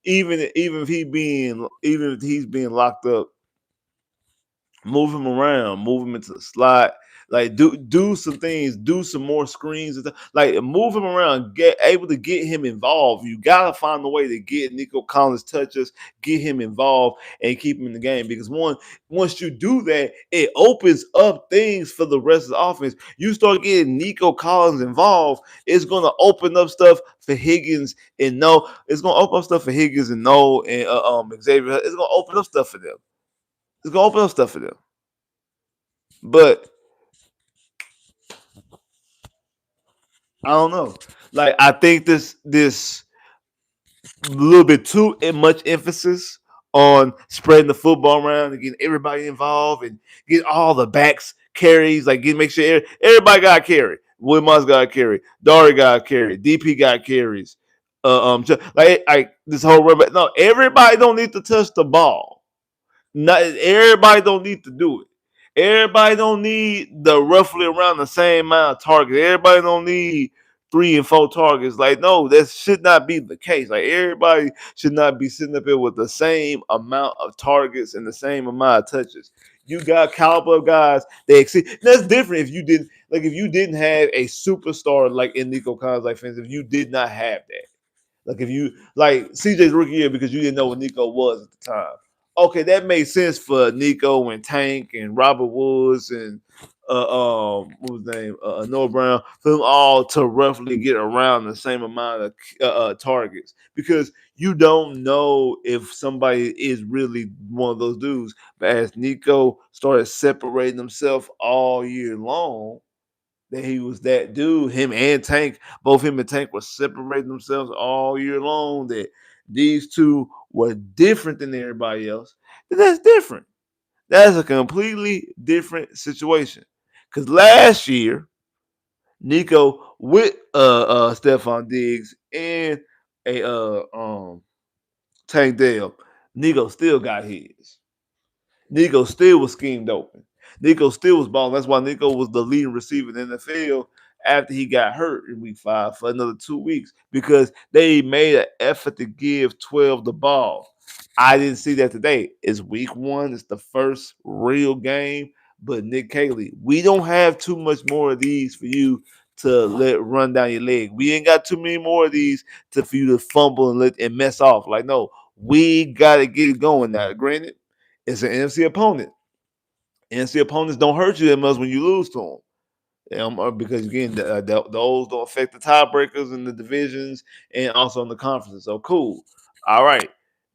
even if he's being locked up Move him around, move him into the slot. Like do some things, do some more screens and stuff. Like move him around, get able to get him involved. You gotta find a way to get Nico Collins touches, get him involved, and keep him in the game. Because once you do that, it opens up things for the rest of the offense. You start getting Nico Collins involved, it's gonna open up stuff for Higgins and No. It's gonna open up stuff for Higgins and No and Xavier. It's gonna open up stuff for them. It's gonna open up stuff for them. But I don't know. Like I think this a little bit too much emphasis on spreading the football around and getting everybody involved and get all the backs carries. Like make sure everybody got carried. Wilmot's got carried. Dari got carried. DP got carries. Like this whole run back. No, everybody don't need to touch the ball. Not everybody don't need to do it. Everybody don't need the roughly around the same amount of targets. Everybody don't need 3 and 4 targets. Like, no, that should not be the case. Like, everybody should not be sitting up here with the same amount of targets and the same amount of touches. You got caliber of guys that exceed. That's different if you didn't have a superstar like in Nico Collins, like fans, if you did not have that. Like if you like CJ's rookie year because you didn't know what Nico was at the time. Okay, that made sense for Nico and Tank and Robert Woods and what was his name? Noah Brown, for them all to roughly get around the same amount of targets because you don't know if somebody is really one of those dudes. But as Nico started separating himself all year long, that he was that dude. Him and Tank, both him and Tank were separating themselves all year long. That these two were different than everybody else. That's different. That's a completely different situation. Because last year, Nico with Stephon Diggs and a Tank Dell, Nico still got his. Nico still was schemed open. Nico still was balling. That's why Nico was the leading receiver in the NFL after he got hurt in week 5 for another 2 weeks because they made an effort to give 12 the ball. I didn't see that today. It's week 1. It's the first real game. But Nick Caley, we don't have too much more of these for you to let run down your leg. We ain't got too many more of these for you to fumble and mess off. Like, no, we got to get it going now. Granted, it's an NFC opponent. NFC opponents don't hurt you that much when you lose to them. Because again, those don't affect the tiebreakers in the divisions and also in the conferences. So cool, all right,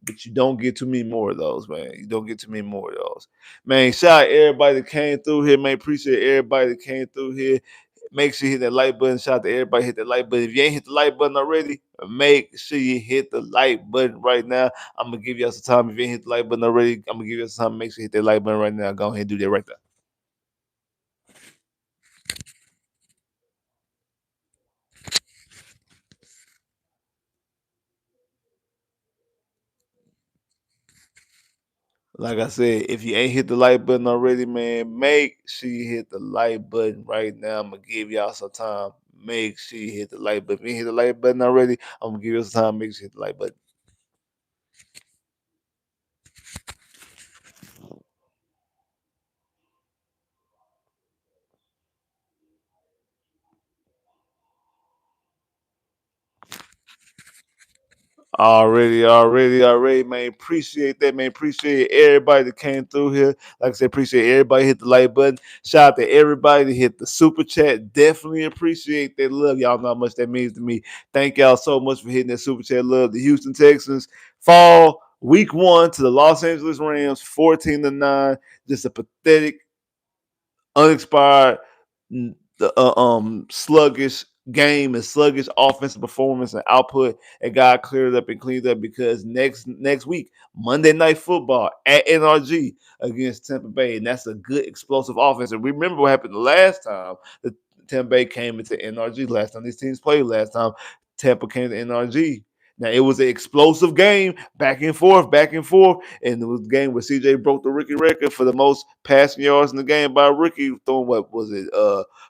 but you don't get too many more of those, man. You don't get too many more of those, man. Shout out everybody that came through here, man. Appreciate everybody that came through here. Make sure you hit that like button. Shout out to everybody hit that like button. If you ain't hit the like button already, make sure you hit the like button right now. I'm gonna give you some time. If you ain't hit the like button already, I'm gonna give you some time. Make sure you hit that like button right now. Go ahead and do that right there. Like I said, if you ain't hit the like button already, man, make sure you hit the like button right now. I'm gonna give y'all some time. Make sure you hit the like button. If you ain't hit the like button already, I'm gonna give you some time. Make sure you hit the like button. Already, man. Appreciate that, man. Appreciate everybody that came through here. Like I said, appreciate everybody hit the like button. Shout out to everybody that hit the super chat. Definitely appreciate that love. Y'all know how much that means to me. Thank y'all so much for hitting that super chat love. The Houston Texans fall week 1 to the Los Angeles Rams, 14-9. Just a pathetic unexpired, sluggish game and sluggish offensive performance and output, and got cleared up and cleaned up because next week, Monday Night Football at NRG against Tampa Bay, and that's a good explosive offense. And remember what happened the last time that Tampa Bay came into NRG last time these teams played last time. Tampa came to NRG. Now it was an explosive game, back and forth, and it was a game where CJ broke the rookie record for the most passing yards in the game by a rookie, throwing what was it,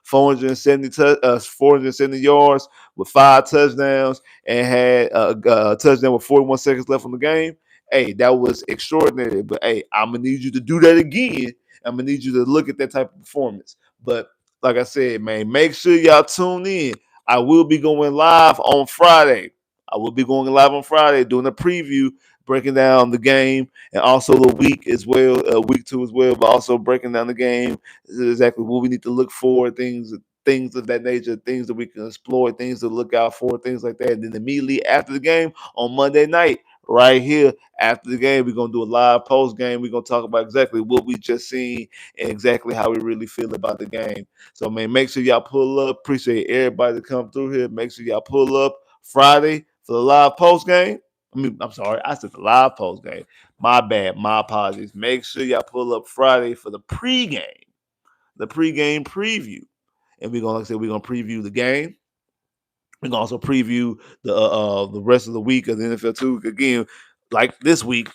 470 yards with 5 touchdowns, and had a touchdown with 41 seconds left in the game. Hey, that was extraordinary. But hey, I'm gonna need you to do that again I'm gonna need you to look at that type of performance. But like I said, man, make sure y'all tune in. I will be going live on Friday. I will be going live on Friday doing a preview, breaking down the game and also the week as well, week 2 as well, but also breaking down the game, exactly what we need to look for, things of that nature, things that we can explore, things to look out for, things like that. And then immediately after the game on Monday night, right here after the game, we're gonna do a live post game. We're gonna talk about exactly what we just seen and exactly how we really feel about the game. So man, make sure y'all pull up. Appreciate everybody to come through here. Make sure y'all pull up Friday for the live post game. I'm sorry, I said the live post game. My bad, my apologies. Make sure y'all pull up Friday for the pregame preview. And we're gonna, like I said, we're gonna preview the game. We can also preview the rest of the week of the NFL too. Again, like this week,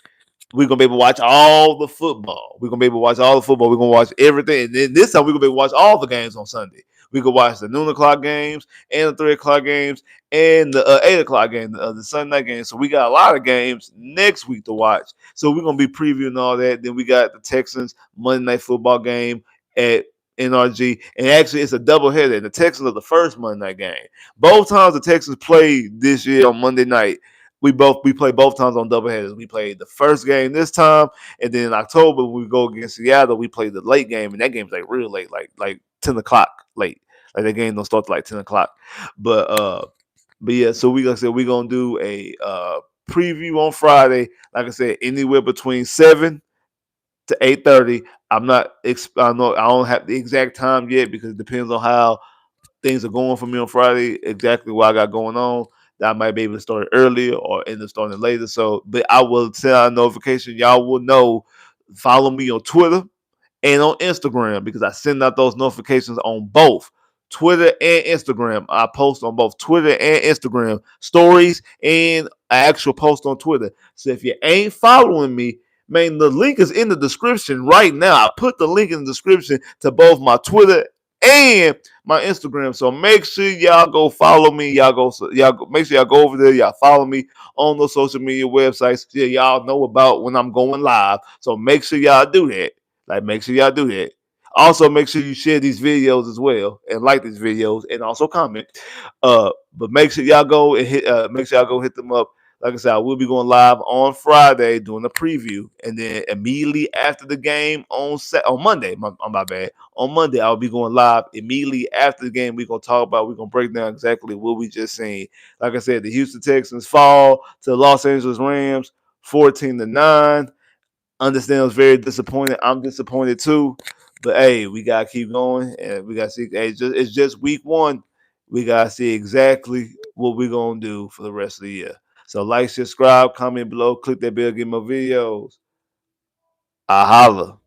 we're gonna be able to watch all the football. We're gonna be able to watch all the football. We're gonna watch everything. And then this time we're gonna be able to watch all the games on Sunday. We can watch the noon o'clock games and the 3 o'clock games and the 8 o'clock game, the Sunday night games. So we got a lot of games next week to watch. So we're gonna be previewing all that. Then we got the Texans Monday night football game at NRG. And actually it's a doubleheader. The Texans are the first Monday night game. Both times the Texans played this year on Monday night, we play both times on doubleheaders. We played the first game this time, and then in October when we go against Seattle, we play the late game, and that game's like real late, like 10 o'clock late. Like that game don't start till like 10 o'clock. But yeah, so like I said, we're gonna do a preview on Friday. Like I said, anywhere between 7 to 8:30. I don't have the exact time yet because it depends on how things are going for me on Friday, exactly what I got going on. That I might be able to start earlier or end up starting later. So, but I will send out a notification. Y'all will know. Follow me on Twitter and on Instagram because I send out those notifications on both Twitter and Instagram. I post on both Twitter and Instagram stories and an actual post on Twitter. So if you ain't following me, man, the link is in the description right now. I put the link in the description to both my Twitter and my Instagram. So make sure y'all go follow me. Make sure y'all go over there. Y'all follow me on those social media websites. Yeah, y'all know about when I'm going live. So make sure y'all do that. Make sure y'all do that. Also, make sure you share these videos as well and like these videos and also comment. But make sure y'all go and hit them up. Like I said, I will be going live on Friday doing a preview, and then immediately after the game on Monday. My bad. On Monday, I'll be going live immediately after the game. We're gonna break down exactly what we just seen. Like I said, the Houston Texans fall to the Los Angeles Rams, 14-9. Understand I was very disappointed. I'm disappointed too. But hey, we gotta keep going, and we gotta see. Hey, it's just week 1. We gotta see exactly what we're gonna do for the rest of the year. So like, subscribe, comment below, click that bell, get more videos. I holla.